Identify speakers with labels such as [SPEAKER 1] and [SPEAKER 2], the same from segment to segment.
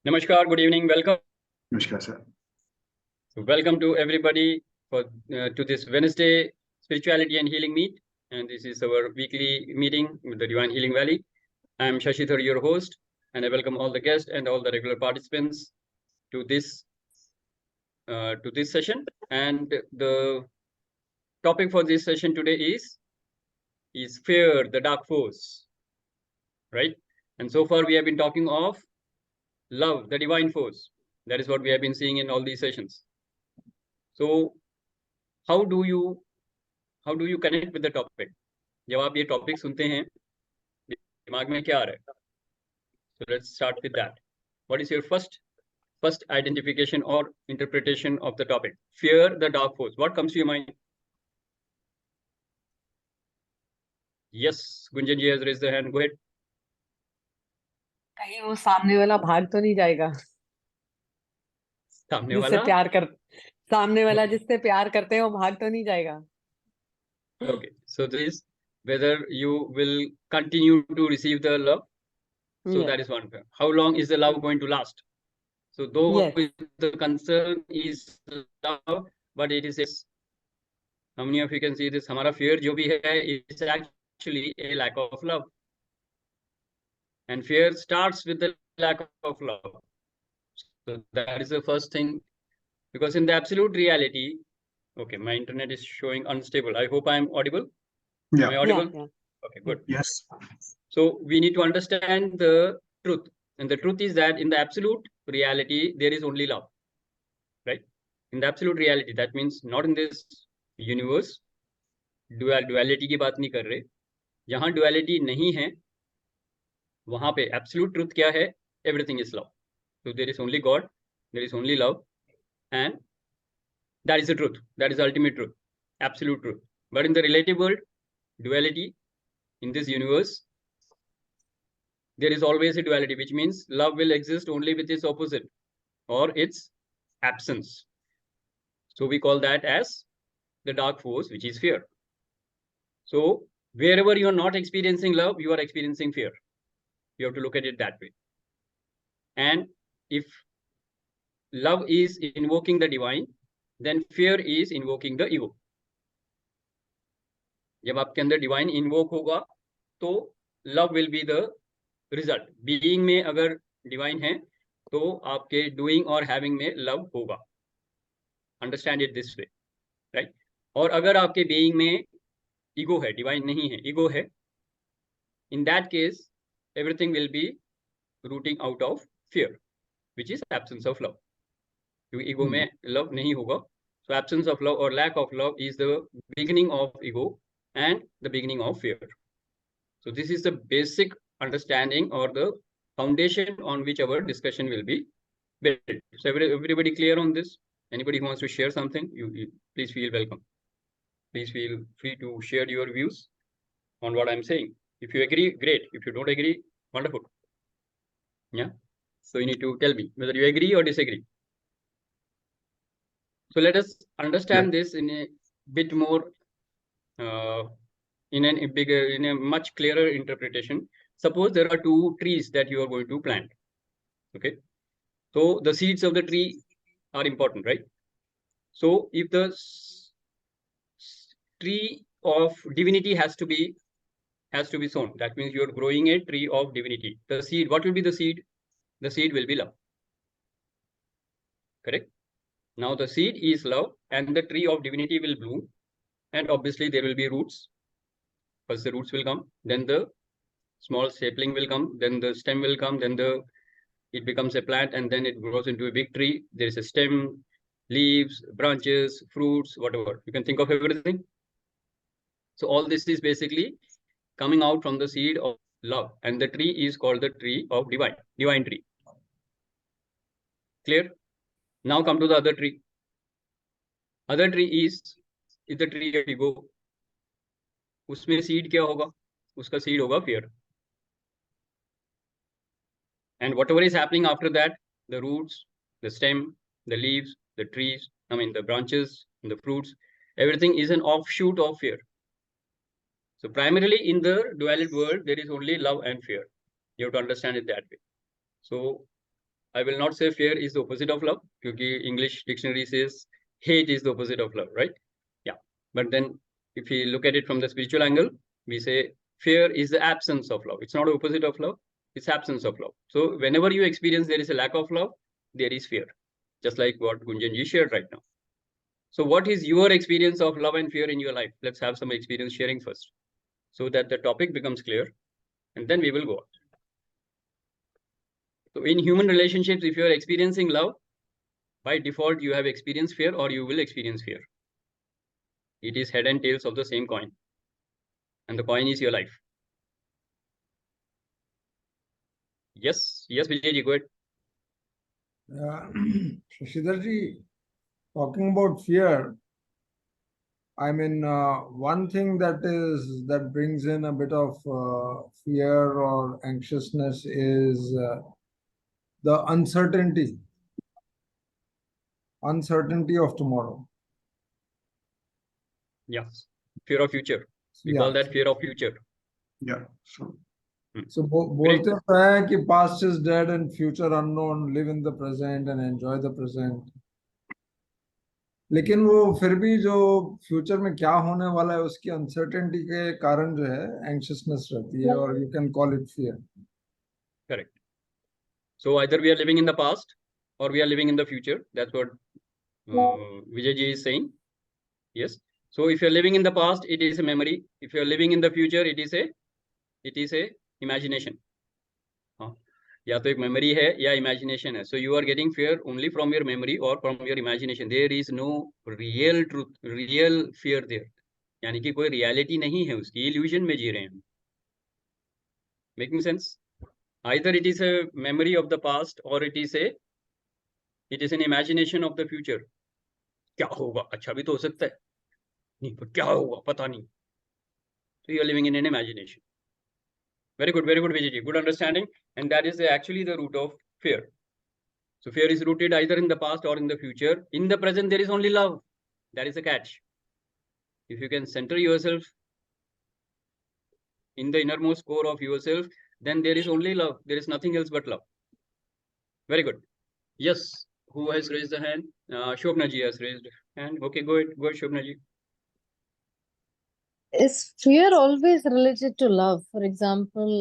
[SPEAKER 1] Namaskar, good evening, welcome.
[SPEAKER 2] Namaskar, sir.
[SPEAKER 1] So welcome to everybody for to this Wednesday Spirituality and Healing Meet. And this is our weekly meeting with the Divine Healing Valley. I am Shashi Dhar, your host, and I welcome all the guests and all the regular participants to this session. And the topic for this session today is fear, the dark force, right? And so far we have been talking of love, the divine force. That is what we have been seeing in all these sessions. So how do you connect with the topic? जब आप ये topic सुनते हैं दिमाग में क्या आ रहा है? So let's start with that. What is your first identification or interpretation of the topic? Fear the dark force. What comes to your mind? Yes, Gunjan ji has raised the hand. Go ahead.
[SPEAKER 3] कहीं वो सामने वाला भाग तो नहीं जाएगा
[SPEAKER 1] सामने वाला
[SPEAKER 3] जिससे प्यार करते हैं वो भाग तो नहीं जाएगा.
[SPEAKER 1] Okay, so this is whether you will continue to receive the love. So that is one. How long is the love going to last? So though the concern is love, but it is, how many of you can see this? हमारा fear जो भी है is actually a lack of love. And fear starts with the lack of love. So that is the first thing. Because in the absolute reality, okay, my internet is showing unstable. I hope I am audible.
[SPEAKER 2] Yeah.
[SPEAKER 1] Am I audible?
[SPEAKER 3] Yeah.
[SPEAKER 1] Okay, good.
[SPEAKER 2] Yes.
[SPEAKER 1] So we need to understand the truth. And the truth is that in the absolute reality, there is only love. Right? In the absolute reality, that means not in this universe. Duality की बात नहीं कर रहे. जहां duality नहीं है, वहां पे absolute truth क्या है? Everything is love. So there is only God, there is only love, and that is the truth. That is the ultimate truth, absolute truth. But in the relative world, duality, in this universe, there is always a duality, which means love will exist only with its opposite or its absence. So we call that as the dark force, which is fear. So wherever you are not experiencing love, you are experiencing fear. You have to look at it that way. And if love is invoking the divine, then fear is invoking the ego. जब आपके अंदर divine invoke होगा, तो love will be the result. Being में अगर divine है, तो आपके doing और having में love होगा. Understand it this way, right? और अगर आपके being में ego है, divine नहीं है, ego है, in that case, everything will be rooting out of fear, which is absence of love. क्योंकि ego में love नहीं होगा. So absence of love or lack of love is the beginning of ego and the beginning of fear. So this is the basic understanding or the foundation on which our discussion will be built. So everybody clear on this? Anybody who wants to share something, you please feel welcome. Please feel free to share your views on what I'm saying. If you agree, great. If you don't agree, wonderful. Yeah. So you need to tell me whether you agree or disagree. So let us understand this in a bit more, in a much clearer interpretation. Suppose there are two trees that you are going to plant. Okay. So the seeds of the tree are important, right? So if the tree of divinity has to be sown, that means you are growing a tree of divinity. The seed, what will be the seed? The seed will be love. Correct? Now the seed is love and the tree of divinity will bloom, and obviously there will be roots. First the roots will come, then the small sapling will come, then the stem will come, then it becomes a plant, and then it grows into a big tree. There is a stem, leaves, branches, fruits, whatever. You can think of everything. So all this is basically coming out from the seed of love, and the tree is called the tree of divine tree. Clear? Now come to the other tree. Other tree is the tree of ego. उसमें seed क्या होगा? उसका seed होगा fear. And whatever is happening after that, the roots, the stem, the leaves, the trees, the branches, the fruits, everything is an offshoot of fear. So primarily in the duality world, there is only love and fear. You have to understand it that way. So I will not say fear is the opposite of love, because English dictionary says hate is the opposite of love, right? Yeah. But then if we look at it from the spiritual angle, we say fear is the absence of love. It's not the opposite of love, it's absence of love. So whenever you experience there is a lack of love, there is fear. Just like what Gunjanji shared right now. So what is your experience of love and fear in your life? Let's have some experience sharing first, so that the topic becomes clear, and then we will go on. So in human relationships, if you are experiencing love, by default, you have experienced fear or you will experience fear. It is head and tails of the same coin. And the coin is your life. Yes, Vijayji, go ahead.
[SPEAKER 2] Shashi Dhar ji, talking about fear, I mean, one thing that brings in a bit of fear or anxiousness is the uncertainty of tomorrow.
[SPEAKER 1] Yes, fear of future. We call that fear of future.
[SPEAKER 2] Yeah. So बोलते हैं कि past is dead and future unknown, live in the present and enjoy the present. लेकिन वो फिर भी जो future में क्या होने वाला है उसकी अनसर्टेनिटी के कारण जो है एंग्शियसनेस रहती है और you can call it fear.
[SPEAKER 1] Correct. So either we are living in the past or we are living in the future. That's what Vijayji is saying. Yes. So if you're living in the past, it is a memory. If you're living in the future, it is a imagination. या तो एक memory है या imagination है. So you are getting fear only from your memory और from your imagination. There is no real truth, real fear there. यानी कि कोई रियलिटी नहीं है उसकी, इल्यूजन में जी रहे हैं. Making sense? Either it is a memory of the past और it is an imagination of the future. क्या होगा? अच्छा भी तो हो सकता है, नहीं पर क्या होगा पता नहीं. So you are living in an imagination. Very good, Vijayji. Good understanding. And that is actually the root of fear. So fear is rooted either in the past or in the future. In the present, there is only love. That is a catch. If you can center yourself in the innermost core of yourself, then there is only love. There is nothing else but love. Very good. Yes. Who has raised the hand? Shobna ji has raised hand. Okay, go ahead, Shobna ji.
[SPEAKER 4] Is fear always related to love? For example,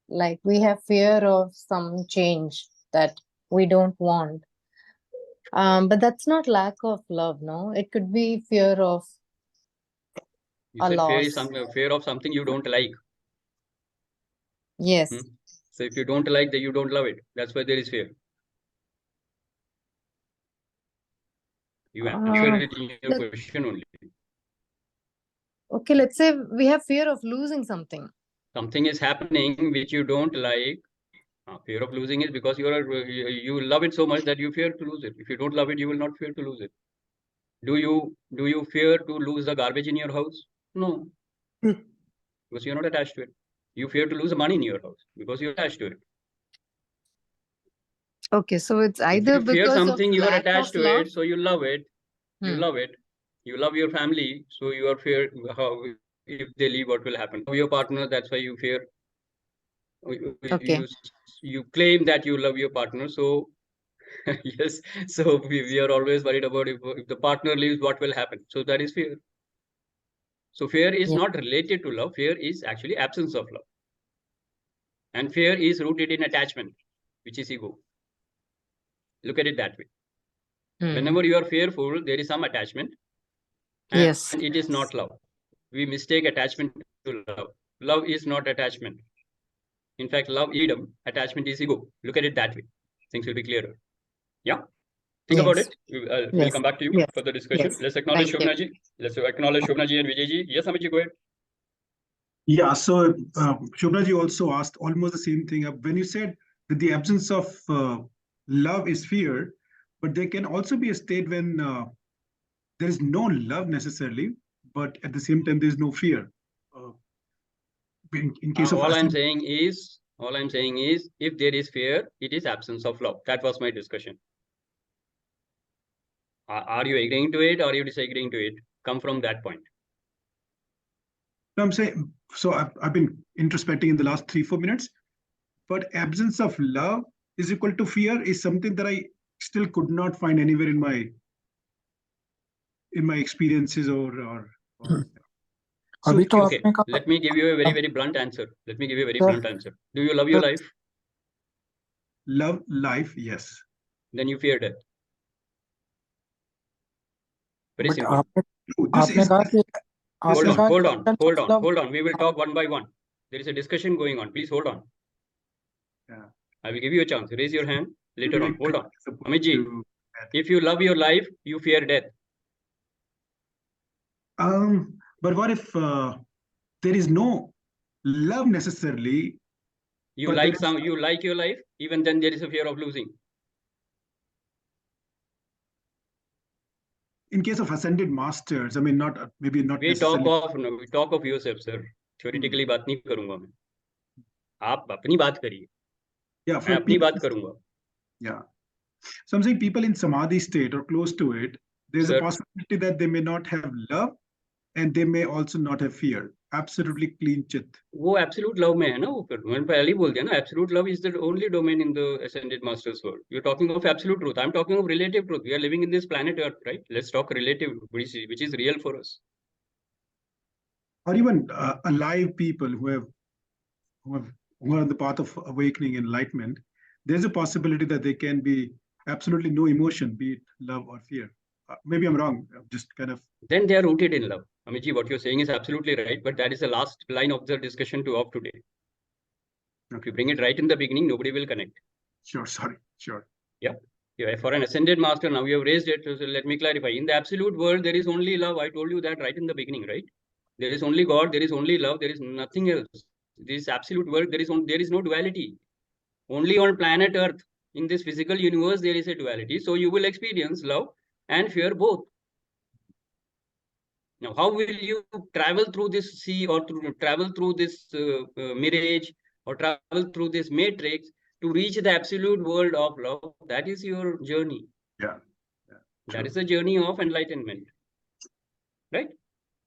[SPEAKER 4] like we have fear of some change that we don't want. But that's not lack of love, no? It could be fear of a loss.
[SPEAKER 1] Fear of something you don't like.
[SPEAKER 4] Yes.
[SPEAKER 1] So if you don't like that, you don't love it. That's why there is fear. You answered it in your question only.
[SPEAKER 4] Okay, let's say we have fear of losing something.
[SPEAKER 1] Something is happening which you don't like. Fear of losing is because you love it so much that you fear to lose it. If you don't love it, you will not fear to lose it. Do you fear to lose the garbage in your house? No. Because you're not attached to it. You fear to lose the money in your house because you're attached to it.
[SPEAKER 4] Okay, so it's either
[SPEAKER 1] if you fear
[SPEAKER 4] because
[SPEAKER 1] something,
[SPEAKER 4] of
[SPEAKER 1] you are
[SPEAKER 4] lack
[SPEAKER 1] attached
[SPEAKER 4] of
[SPEAKER 1] to
[SPEAKER 4] love.
[SPEAKER 1] it, so you love it. You love it. You love your family, so you are fear how if they leave, what will happen? Love your partner, that's why you fear.
[SPEAKER 4] Okay.
[SPEAKER 1] You claim that you love your partner, so yes. So we are always worried about if the partner leaves, what will happen? So that is fear. So fear is not related to love. Fear is actually absence of love. And fear is rooted in attachment, which is ego. Look at it that way. Whenever you are fearful, there is some attachment. And it is not love. We mistake attachment to love. Love is not attachment. In fact, love is freedom. Attachment is ego. Look at it that way. Things will be clearer. Yeah. Think about it. We'll come back to you for the discussion. Let's acknowledge Shobna ji. Let's acknowledge Shobna ji and Vijay ji. Yes, Amit ji, go ahead.
[SPEAKER 5] Yeah, so Shobna ji also asked almost the same thing. When you said that the absence of love is fear, but there can also be a state when there is no love necessarily, but at the same time there is no fear. In case of
[SPEAKER 1] all I'm saying is, if there is fear, it is absence of love. That was my discussion. Are you agreeing to it or are you disagreeing to it? Come from that point.
[SPEAKER 5] I'm saying, so I've been introspecting in the last 3-4 minutes, but absence of love is equal to fear is something that I still could not find anywhere in my experiences or so
[SPEAKER 6] अभी तो
[SPEAKER 1] Okay,
[SPEAKER 6] आपने कहा
[SPEAKER 1] let me give you a very, very blunt answer. Let me give you a very
[SPEAKER 6] Sir.
[SPEAKER 1] blunt answer. Do you love your
[SPEAKER 6] Sir.
[SPEAKER 1] life?
[SPEAKER 5] love life, yes.
[SPEAKER 1] Then you fear death. Very
[SPEAKER 6] but
[SPEAKER 1] simple.
[SPEAKER 6] आपने
[SPEAKER 5] No, this
[SPEAKER 6] आपने
[SPEAKER 5] is
[SPEAKER 6] कहा कि
[SPEAKER 1] Hold
[SPEAKER 6] आपने
[SPEAKER 1] on,
[SPEAKER 6] कहा
[SPEAKER 1] hold
[SPEAKER 6] कि
[SPEAKER 1] on,
[SPEAKER 6] absence
[SPEAKER 1] hold
[SPEAKER 6] of
[SPEAKER 1] on,
[SPEAKER 6] love-
[SPEAKER 1] hold on. We will talk one by one. There is a discussion going on. Please hold on.
[SPEAKER 5] Yeah.
[SPEAKER 1] I will give you a chance. Raise your hand later on.
[SPEAKER 5] like
[SPEAKER 1] Hold on.
[SPEAKER 5] supposed
[SPEAKER 1] Amit ji,
[SPEAKER 5] to-
[SPEAKER 1] if you love your life, you fear death.
[SPEAKER 5] But what if there is no love necessarily?
[SPEAKER 1] You
[SPEAKER 5] But
[SPEAKER 1] like
[SPEAKER 5] there is-
[SPEAKER 1] some, you like your life. Even then, there is a fear of losing.
[SPEAKER 5] In case of ascended masters, I mean, maybe not
[SPEAKER 1] We talk
[SPEAKER 5] necessarily.
[SPEAKER 1] of no, we talk of yourself, sir. Theoretically बात नहीं करूँगा मैं. आप अपनी बात करिए.
[SPEAKER 5] Yeah,
[SPEAKER 1] मैं
[SPEAKER 5] for
[SPEAKER 1] अपनी
[SPEAKER 5] people,
[SPEAKER 1] बात करूँगा.
[SPEAKER 5] yeah. So I'm saying people in samadhi state or close to it, there's
[SPEAKER 1] Sir.
[SPEAKER 5] a possibility that they may not have love and they may also not have fear. Absolutely clean chit.
[SPEAKER 1] वो absolute love में है ना वो फिर मैंने पहले ही बोल दिया ना absolute love is the only domain in the ascended masters world. You're talking of absolute truth. I'm talking of relative truth. We are living in this planet Earth, right? Let's talk relative, which is real for us.
[SPEAKER 5] Or even alive people who are on the path of awakening enlightenment, there's a possibility that there can be absolutely no emotion, be it love or fear. Maybe I'm wrong. I'm just kind of.
[SPEAKER 1] Then they are rooted in love. Amiji, what you're saying is absolutely right, but that is the last line of the discussion of today. If you bring it right in the beginning, nobody will connect.
[SPEAKER 5] Sure, sorry, sure.
[SPEAKER 1] Yeah. For an ascended master, now you have raised it. So let me clarify. In the absolute world, there is only love. I told you that right in the beginning, right? There is only God. There is only love. There is nothing else. This absolute world, there is no duality. Only on planet Earth, in this physical universe, there is a duality. So you will experience love and fear both. Now, how will you travel through this sea or travel through this mirage or travel through this matrix to reach the absolute world of love? That is your journey.
[SPEAKER 5] Yeah.
[SPEAKER 1] That is the journey of enlightenment. Right?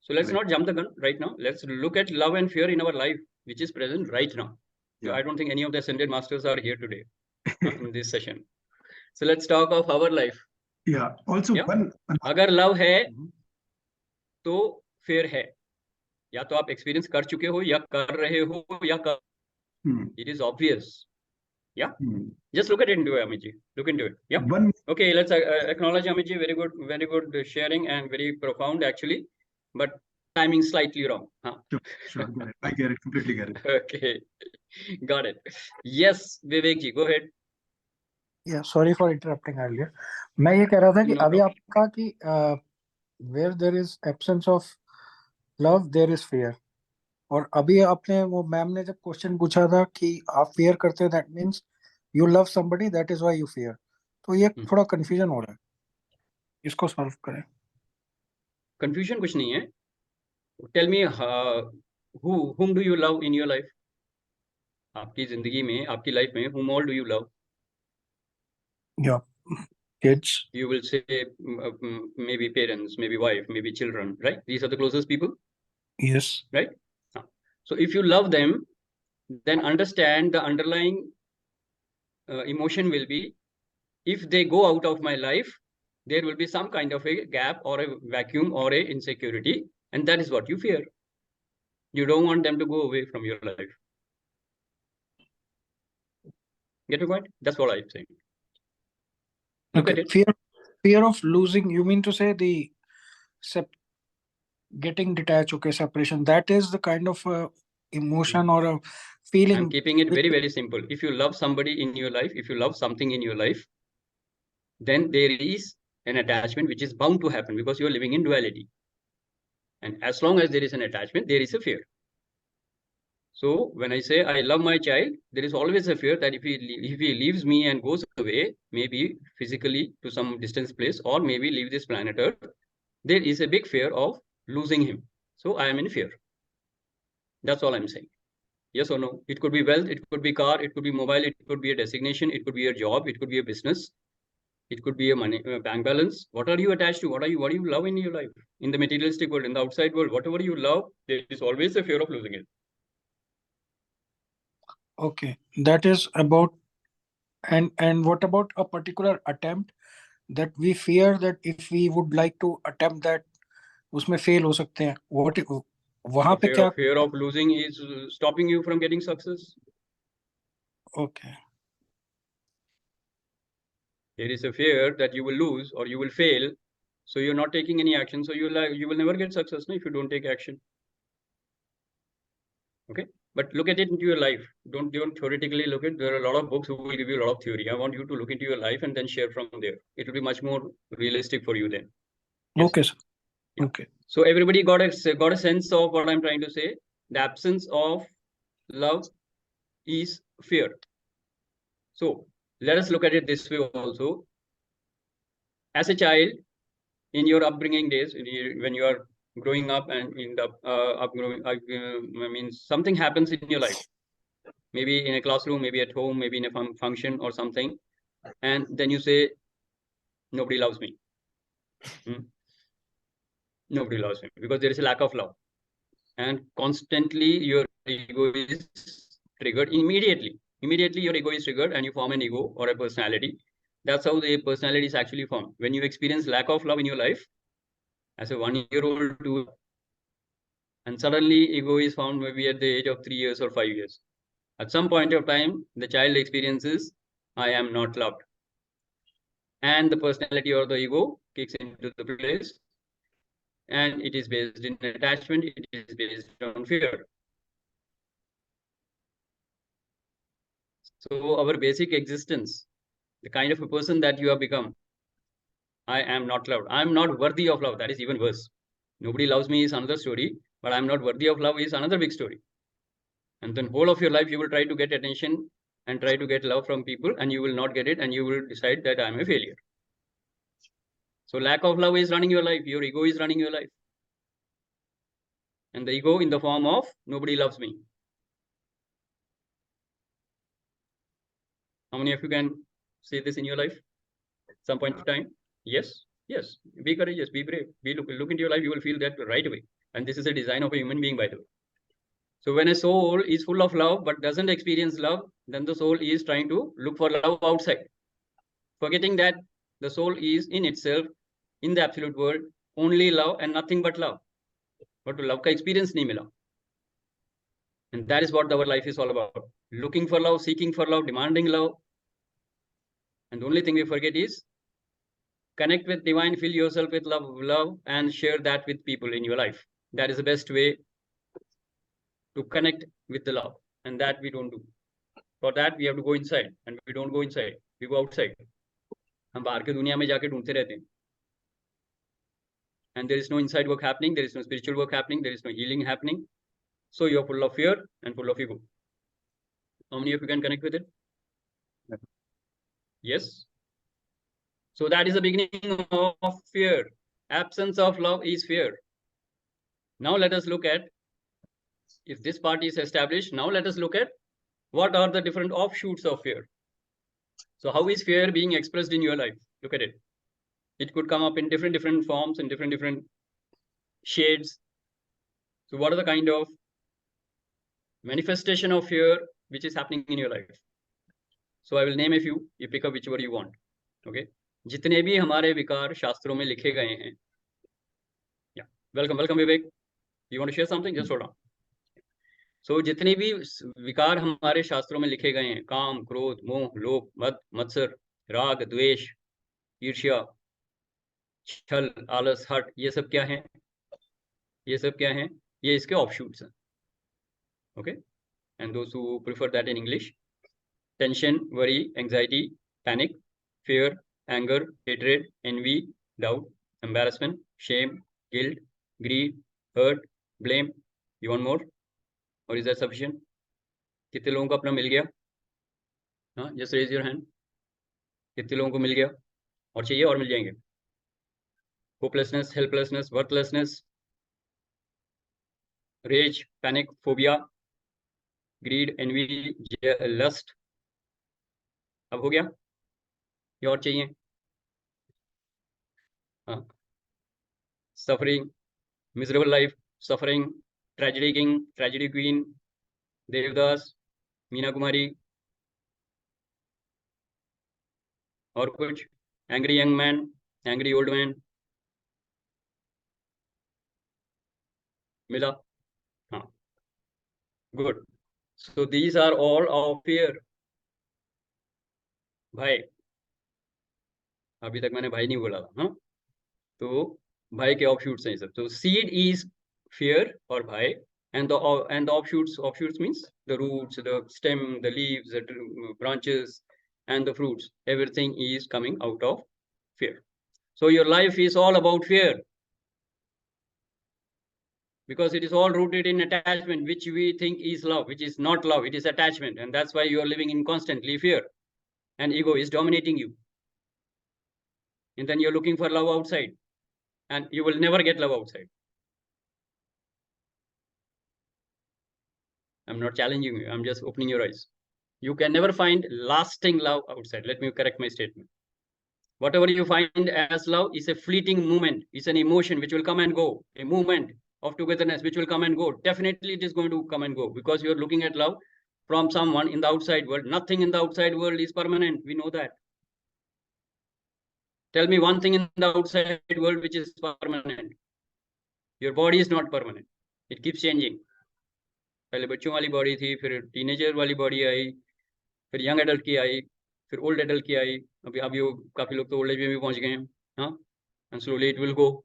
[SPEAKER 1] So let's
[SPEAKER 5] Right.
[SPEAKER 1] not jump the gun right now. Let's look at love and fear in our life, which is present right now. So
[SPEAKER 5] Yeah.
[SPEAKER 1] I don't think any of the ascended masters are here today in this session. So let's talk of our life.
[SPEAKER 5] Yeah. Also,
[SPEAKER 1] Yeah.
[SPEAKER 5] one.
[SPEAKER 1] अगर love है तो fear है. या तो आप experience कर चुके हो या कर रहे हो या कर. It is obvious. Yeah. Just look at it into it, Amiji. Look into it. Yeah.
[SPEAKER 5] One.
[SPEAKER 1] Okay, let's acknowledge Amiji. Very good sharing and very profound actually, but timing slightly wrong. Huh?
[SPEAKER 5] Sure, get it. I get it. Completely get it.
[SPEAKER 1] Okay, got it. Yes, Vivek ji, go ahead.
[SPEAKER 6] Yeah, sorry for interrupting earlier. मैं ये कह रहा था कि
[SPEAKER 1] No
[SPEAKER 6] अभी
[SPEAKER 1] problem.
[SPEAKER 6] आपने कहा कि where there is absence of love there is fear. और अभी आपने वो मैम ने जब क्वेश्चन पूछा था कि आप fear करते हैं that means you love somebody that is why you fear. तो ये थोड़ा confusion हो रहा है. इसको solve करें.
[SPEAKER 1] Confusion कुछ नहीं है. Tell me, whom do you love in your life? आपकी जिंदगी में, आपकी लाइफ में, whom all do you love?
[SPEAKER 6] Yeah, kids.
[SPEAKER 1] You will say maybe parents, maybe wife, maybe children, right? These are the closest people.
[SPEAKER 6] Yes.
[SPEAKER 1] Right? So if you love them, then understand the underlying emotion will be, if they go out of my life, there will be some kind of a gap or a vacuum or a insecurity, and that is what you fear. You don't want them to go away from your life. Get your point? That's what I'm saying. Look at it.
[SPEAKER 6] Fear of losing. You mean to say the getting detached? Okay, separation. That is the kind of emotion or a feeling.
[SPEAKER 1] I'm keeping it very, very simple. If you love somebody in your life, if you love something in your life, then there is an attachment which is bound to happen because you are living in duality. And as long as there is an attachment, there is a fear. So when I say I love my child, there is always a fear that if he leaves me and goes away, maybe physically to some distant place, or maybe leave this planet Earth, there is a big fear of losing him. So I am in fear. That's all I'm saying. Yes or no? It could be wealth, it could be car, it could be mobile, it could be a designation, it could be a job, it could be a business. It could be a money bank balance. What are you attached to? What do you love in your life? In the materialistic world, in the outside world, whatever you love, there is always a fear of losing it.
[SPEAKER 6] Okay, that is about. And what about a particular attempt that we fear that if we would like to attempt that, उसमें fail हो सकते हैं? What वहाँ पे क्या?
[SPEAKER 1] Fear of losing is stopping you from getting success.
[SPEAKER 6] Okay.
[SPEAKER 1] There is a fear that you will lose or you will fail, so you're not taking any action. So you will never get success if you don't take action. Okay, but look at it into your life. Don't theoretically look at. There are a lot of books who will give you a lot of theory. I want you to look into your life and then share from there. It will be much more realistic for you then. Yes.
[SPEAKER 6] Okay, sir.
[SPEAKER 1] Yeah.
[SPEAKER 6] Okay.
[SPEAKER 1] So everybody got a sense of what I'm trying to say. The absence of love is fear. So let us look at it this way also. As a child, in your upbringing days, when you are growing up and in the something happens in your life, maybe in a classroom, maybe at home, maybe in a function or something, and then you say, nobody loves me. Nobody loves me because there is a lack of love, and constantly your ego is triggered. Immediately your ego is triggered and you form an ego or a personality. That's how the personality is actually formed. When you experience lack of love in your life as a 1-year-old too, and suddenly ego is found maybe at the age of 3 years or 5 years. At some point of time, the child experiences, I am not loved. And the personality or the ego kicks into the place. And it is based in attachment, it is based on fear. So our basic existence, the kind of a person that you have become, I am not loved. I am not worthy of love. That is even worse. Nobody loves me is another story, but I am not worthy of love is another big story. And then whole of your life, you will try to get attention and try to get love from people, and you will not get it, and you will decide that I am a failure. So lack of love is running your life. Your ego is running your life. And the ego in the form of nobody loves me. How many of you can say this in your life? Some point of time? Yes. Yes. Be courageous. Be brave. Look into your life. You will feel that right away. And this is a design of a human being, by the way. So when a soul is full of love but doesn't experience love, then the soul is trying to look for love outside, forgetting that the soul is in itself, in the absolute world, only love and nothing but love. But to love ka experience nahi mila. And that is what our life is all about. Looking for love, seeking for love, demanding love. And the only thing we forget is connect with divine, fill yourself with love, and share that with people in your life. That is the best way to connect with the love. And that we don't do. For that, we have to go inside. And we don't go inside. We go outside. हम बाहर के दुनिया में जाके ढूंढते रहते हैं. And there is no inside work happening. There is no spiritual work happening. There is no healing happening. So you're full of fear and full of ego. How many of you can connect with it? Yes. So that is the beginning of fear. Absence of love is fear. Now let us look at, if this part is established, now let us look at what are the different offshoots of fear. So how is fear being expressed in your life? Look at it. It could come up in different forms and different shades. So what are the kind of manifestation of fear which is happening in your life? So I will name a few. You pick up whichever you want. Okay. जितने भी हमारे विकार शास्त्रों में लिखे गए हैं. Yeah. Welcome, Vivek. You want to share something? Just hold on. So जितने भी विकार हमारे शास्त्रों में लिखे गए हैं, काम, क्रोध, मोह, लोभ, मद, मत्सर, राग, द्वेष, ईर्ष्या, छल, आलस, हट, ये सब क्या है? ये सब क्या है? ये इसके ऑफशूट्स हैं. Okay. And those who prefer that in English, tension, worry, anxiety, panic, fear, anger, hatred, envy, doubt, embarrassment, shame, guilt, greed, hurt, blame. You want more? Or is that sufficient? कितने लोगों को अपना मिल गया? हाँ, just raise your hand. कितने लोगों को मिल गया? और चाहिए और मिल जाएंगे. Hopelessness, helplessness, worthlessness, rage, panic, phobia, greed, envy, lust. अब हो गया? या और चाहिए? Suffering, miserable life, suffering, tragedy king, tragedy queen, Devdas, Meena Kumari, और कुछ angry young man, angry old man, मिला? हाँ, good. So these are all of fear. भाई, अभी तक मैंने भाई नहीं बोला था, हाँ? तो भाई के offshoots हैं ये सब. So seed is fear or भाई, and the offshoots means the roots, the stem, the leaves, the branches, and the fruits. Everything is coming out of fear. So your life is all about fear. Because it is all rooted in attachment, which we think is love, which is not love, it is attachment. And that's why you are living in constantly fear. And ego is dominating you. And then you're looking for love outside. And you will never get love outside. I'm not challenging you, I'm just opening your eyes. You can never find lasting love outside. Let me correct my statement. Whatever you find as love is a fleeting moment. It's an emotion which will come and go. A movement of togetherness which will come and go. Definitely it is going to come and go because you're looking at love from someone in the outside world. Nothing in the outside world is permanent. We know that. Tell me one thing in the outside world which is permanent. Your body is not permanent. It keeps changing. पहले बच्चों वाली body थी, फिर teenager वाली body आई, फिर young adult की आई, फिर old adult की आई, अभी काफी लोग तो ओल्ड एज में भी पहुंच गए हैं, हाँ, and slowly it will go.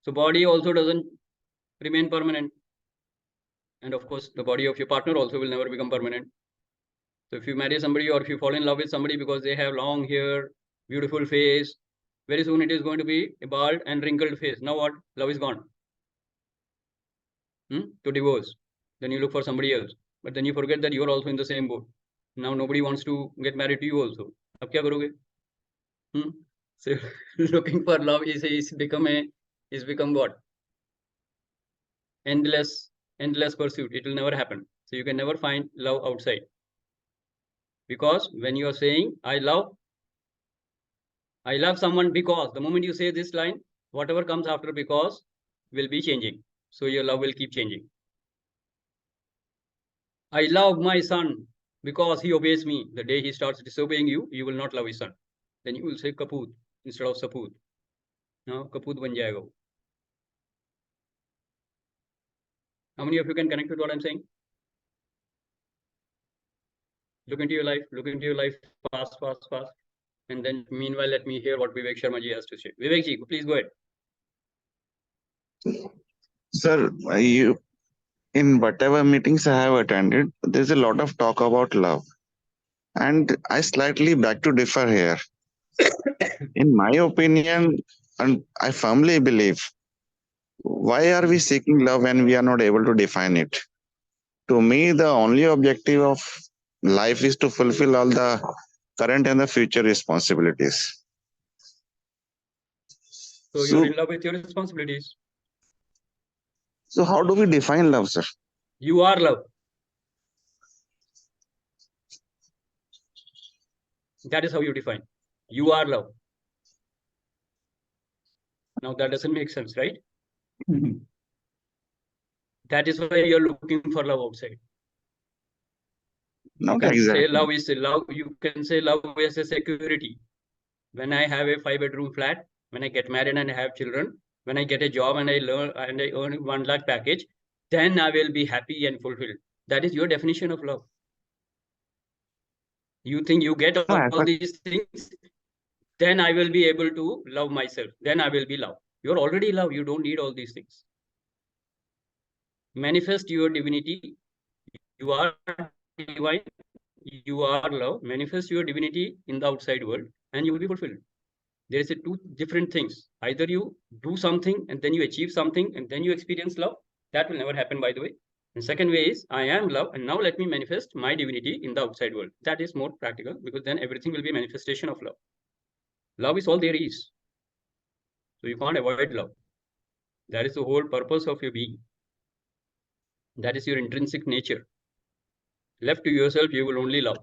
[SPEAKER 1] So body also doesn't remain permanent, and of course the body of your partner also will never become permanent. So if you marry somebody or if you fall in love with somebody because they have long hair, beautiful face, very soon it is going to be a bald and wrinkled face. Now what? Love is gone. To divorce. Then you look for somebody else. But then you forget that you are also in the same boat. Now nobody wants to get married to you also. अब क्या करोगे? So looking for love is become what? Endless pursuit. It will never happen. So you can never find love outside. Because when you are saying I love someone, because the moment you say this line, whatever comes after because will be changing. So your love will keep changing. I love my son because he obeys me. The day he starts disobeying you, you will not love his son. Then you will say Kaput instead of Saput. Now Kaput ban jayega wo. How many of you can connect with what I'm saying? Look into your life fast. And then meanwhile, let me hear what Vivek Sharma ji has to say. Vivek ji, please go ahead.
[SPEAKER 7] Sir, in whatever meetings I have attended, there's a lot of talk about love. And I slightly beg to differ here. In my opinion, and I firmly believe, why are we seeking love when we are not able to define it? To me, the only objective of life is to fulfill all the current and the future responsibilities.
[SPEAKER 1] So you're in love with your responsibilities.
[SPEAKER 7] So how do we define love, sir?
[SPEAKER 1] You are love. That is how you define. You are love. Now that doesn't make sense, right? That is why you're looking for love outside.
[SPEAKER 7] Not
[SPEAKER 1] you can
[SPEAKER 7] exactly.
[SPEAKER 1] say love is love. You can say love is a security. When I have a 5-bedroom flat, when I get married and I have children, when I get a job and I earn 1 lakh package, then I will be happy and fulfilled. That is your definition of love. You think you get all these things, then I will be able to love myself. Then I will be love. You're already love. You don't need all these things. Manifest your divinity. You are divine. You are love. Manifest your divinity in the outside world and you will be fulfilled. There is two different things. Either you do something and then you achieve something and then you experience love. That will never happen, by the way. The second way is I am love and now let me manifest my divinity in the outside world. That is more practical because then everything will be a manifestation of love. Love is all there is. So you can't avoid love. That is the whole purpose of your being. That is your intrinsic nature. Left to yourself, you will only love.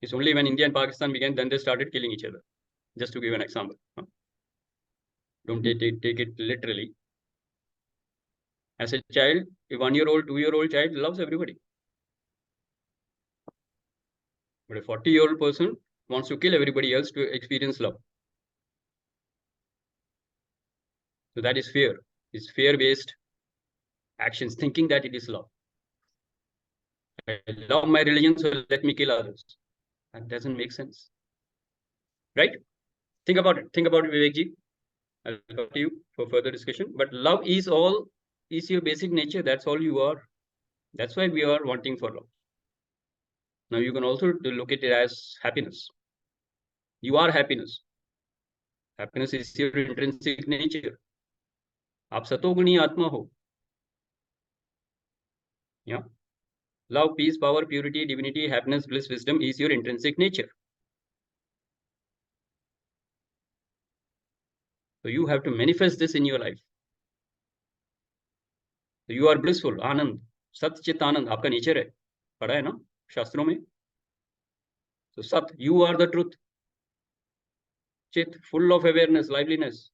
[SPEAKER 1] It's only when India and Pakistan began, then they started killing each other. Just to give an example. Don't take it literally. As a child, a 1-year-old, 2-year-old child loves everybody. But a 40-year-old person wants to kill everybody else to experience love. So that is fear. It's fear-based actions, thinking that it is love. I love my religion, so let me kill others. That doesn't make sense. Right? Think about it. Think about it, Vivekji. I'll talk to you for further discussion. But love is your basic nature. That's all you are. That's why we are wanting for love. Now you can also look at it as happiness. You are happiness. Happiness is your intrinsic nature. आप सतोगुणी आत्मा हो. Yeah. Love, peace, power, purity, divinity, happiness, bliss, wisdom is your intrinsic nature. So you have to manifest this in your life. So you are blissful, आनंद, सत चित आनंद आपका nature है. पढ़ा है ना शास्त्रों में. So Sat, you are the truth. Chit, full of awareness, liveliness,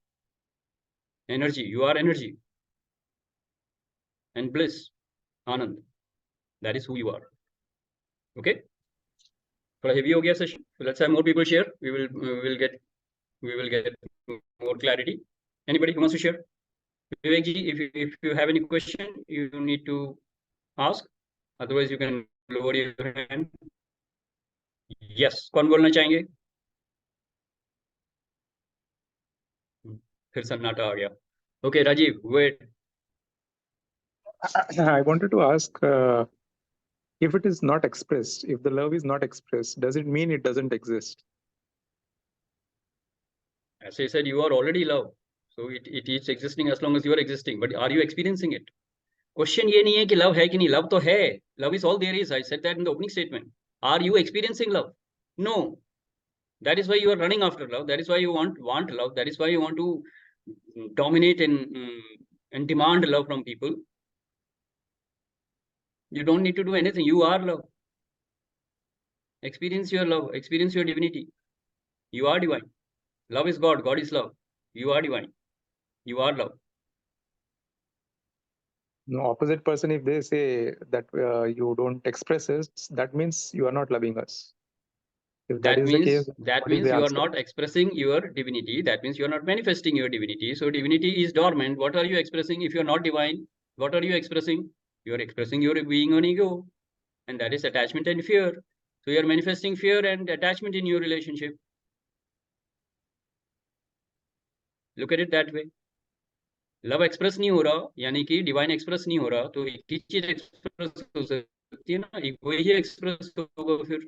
[SPEAKER 1] energy. You are energy. And bliss, Anand. That is who you are. Okay. थोड़ा heavy हो गया session. So let's have more people share. We will get more clarity. Anybody who wants to share? Vivek ji, if you have any question, you need to ask. Otherwise, you can lower your hand. Yes. कौन बोलना चाहेंगे? फिर सन्नाटा आ गया. Okay, Rajiv, wait.
[SPEAKER 8] I wanted to ask if it is not expressed, if the love is not expressed, does it mean it doesn't exist?
[SPEAKER 1] As I said, you are already love. So it is existing as long as you are existing. But are you experiencing it? Question ये नहीं है कि love है कि नहीं. Love तो है. Love is all there is. I said that in the opening statement. Are you experiencing love? No. That is why you are running after love. That is why you want love. That is why you want to dominate and demand love from people. You don't need to do anything. You are love. Experience your love. Experience your divinity. You are divine. Love is God. God is love. You are divine. You are love.
[SPEAKER 8] No, opposite person, if they say that you don't express it, that means you are not loving us. If that is the case,
[SPEAKER 1] that means you are not expressing your divinity. That means you are not manifesting your divinity. So divinity is dormant. What are you expressing? If you are not divine, what are you expressing? You are expressing your being on ego, and that is attachment and fear. So you are manifesting fear and attachment in your relationship. Look at it that way. Love express नहीं हो रहा यानी कि divine express नहीं हो रहा तो एक ही चीज एक्सप्रेस हो सकती है ना. ईगो ही एक्सप्रेस होगा फिर.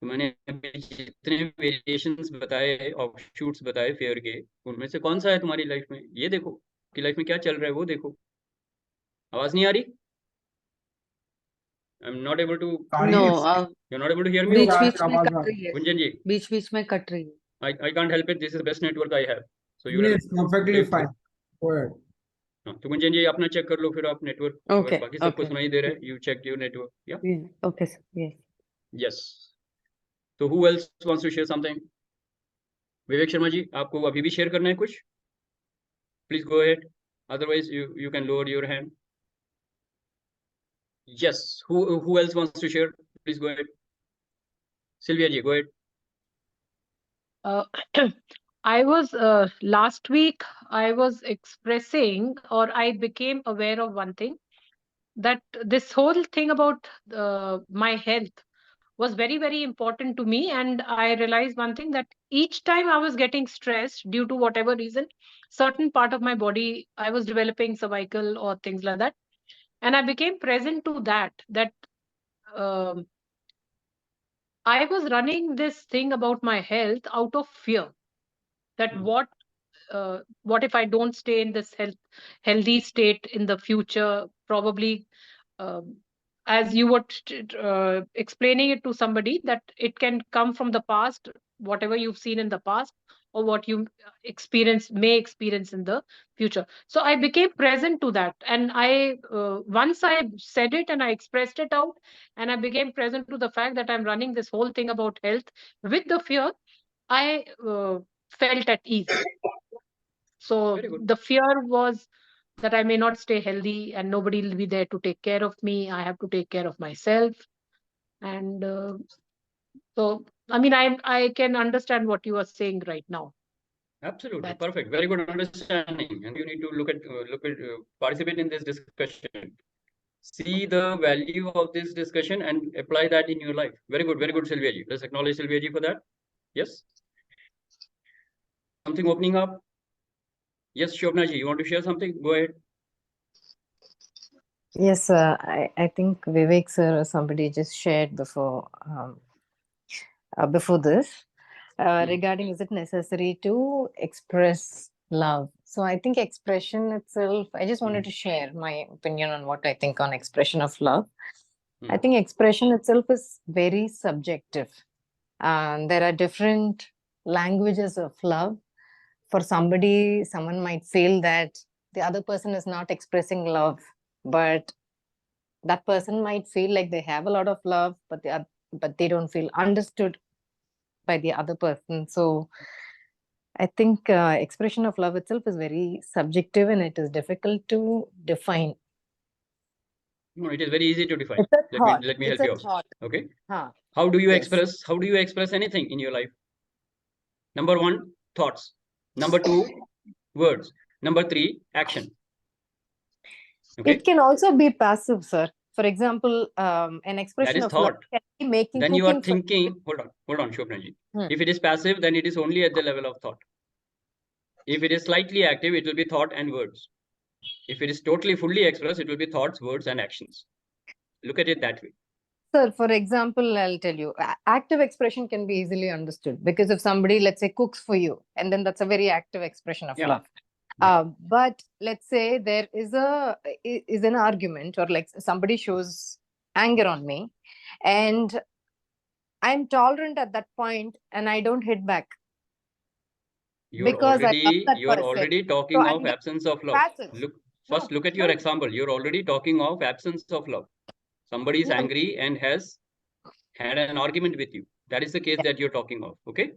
[SPEAKER 1] तो मैंने जितने वेरिएशंस बताए, ऑफशूट्स बताए फेयर के, उनमें से कौन सा है तुम्हारी लाइफ में? ये देखो कि लाइफ में क्या चल रहा है, वो देखो. आवाज नहीं आ रही? I am not able to.
[SPEAKER 3] No,
[SPEAKER 1] you are not able to hear me.
[SPEAKER 3] बीच बीच में कट रही है.
[SPEAKER 1] गुंजन जी,
[SPEAKER 3] बीच बीच में कट रही है.
[SPEAKER 1] I can't help it. This is the best network I have. So you
[SPEAKER 2] It's perfectly fine. Go ahead.
[SPEAKER 1] तो गुंजन जी अपना चेक कर लो फिर आप नेटवर्क.
[SPEAKER 3] Okay,
[SPEAKER 1] बाकी सबको
[SPEAKER 3] okay.
[SPEAKER 1] सुनाई दे रहा है. You check your network. Yeah.
[SPEAKER 3] Yeah, okay, sir. Yes.
[SPEAKER 1] Yes. So who else wants to share something? Vivek Sharma ji, आपको अभी भी शेयर करना है कुछ? Please go ahead. Otherwise you can lower your hand. Yes. Who else wants to share? Please go ahead. Sylvia ji, go ahead.
[SPEAKER 9] I was last week I was expressing, or I became aware of one thing, that this whole thing about my health was very, very important to me. And I realized one thing, that each time I was getting stressed due to whatever reason, certain part of my body, I was developing cervical or things like that. And I became present to that I was running this thing about my health out of fear, that what if I don't stay in this healthy state in the future? Probably, as you were explaining it to somebody, that it can come from the past, whatever you've seen in the past, or what you may experience in the future. So I became present to that, and I once I said it and I expressed it out, and I became present to the fact that I'm running this whole thing about health with the fear. I felt at ease. So
[SPEAKER 1] Very good.
[SPEAKER 9] the fear was that I may not stay healthy and nobody will be there to take care of me. I have to take care of myself. And so, I mean, I can understand what you are saying right now.
[SPEAKER 1] Absolutely.
[SPEAKER 9] That's-
[SPEAKER 1] Perfect. Very good understanding. And you need to look at participate in this discussion. See the value of this discussion and apply that in your life. Very good. Very good, Sylvia ji. Let's acknowledge Sylvia ji for that. Yes. Something opening up. Yes, Shobna ji, you want to share something? Go ahead.
[SPEAKER 4] Yes, I think Vivek sir or somebody just shared before this regarding is it necessary to express love? So I think expression itself, I just wanted to share my opinion on what I think on expression of love. I think expression itself is very subjective. There are different languages of love. For somebody, someone might feel that the other person is not expressing love, but that person might feel like they have a lot of love, but they don't feel understood by the other person. So I think expression of love itself is very subjective and it is difficult to define.
[SPEAKER 1] No, it is very easy to define.
[SPEAKER 4] It's a thought.
[SPEAKER 1] Let me
[SPEAKER 4] It's
[SPEAKER 1] help
[SPEAKER 4] a
[SPEAKER 1] you out.
[SPEAKER 4] thought.
[SPEAKER 1] Okay.
[SPEAKER 4] Huh.
[SPEAKER 1] How do you
[SPEAKER 4] Yes.
[SPEAKER 1] express anything in your life? Number 1, thoughts. Number 2, words. Number 3, action. Okay.
[SPEAKER 4] It can also be passive, sir. For example, an expression
[SPEAKER 1] is
[SPEAKER 4] of love
[SPEAKER 1] thought.
[SPEAKER 4] can be making
[SPEAKER 1] Then you are
[SPEAKER 4] cooking for-
[SPEAKER 1] thinking, hold on, Shobna ji. If it is passive, then it is only at the level of thought. If it is slightly active, it will be thought and words. If it is totally fully expressed, it will be thoughts, words, and actions. Look at it that way.
[SPEAKER 4] Sir, for example, I'll tell you, active expression can be easily understood because if somebody, let's say, cooks for you, and then that's a very active expression of
[SPEAKER 1] Yeah.
[SPEAKER 4] love. But let's say there is an argument, or like somebody shows anger on me, and I'm tolerant at that point, and I don't hit back.
[SPEAKER 1] You're
[SPEAKER 4] Because I love that
[SPEAKER 1] you're
[SPEAKER 4] person.
[SPEAKER 1] already talking
[SPEAKER 4] So I'm
[SPEAKER 1] of
[SPEAKER 4] being
[SPEAKER 1] absence of love.
[SPEAKER 4] passive.
[SPEAKER 1] Look at your example. You're already talking of absence of love. Somebody is
[SPEAKER 4] No.
[SPEAKER 1] angry and has had an argument with you. That is the case that you're talking of. Okay.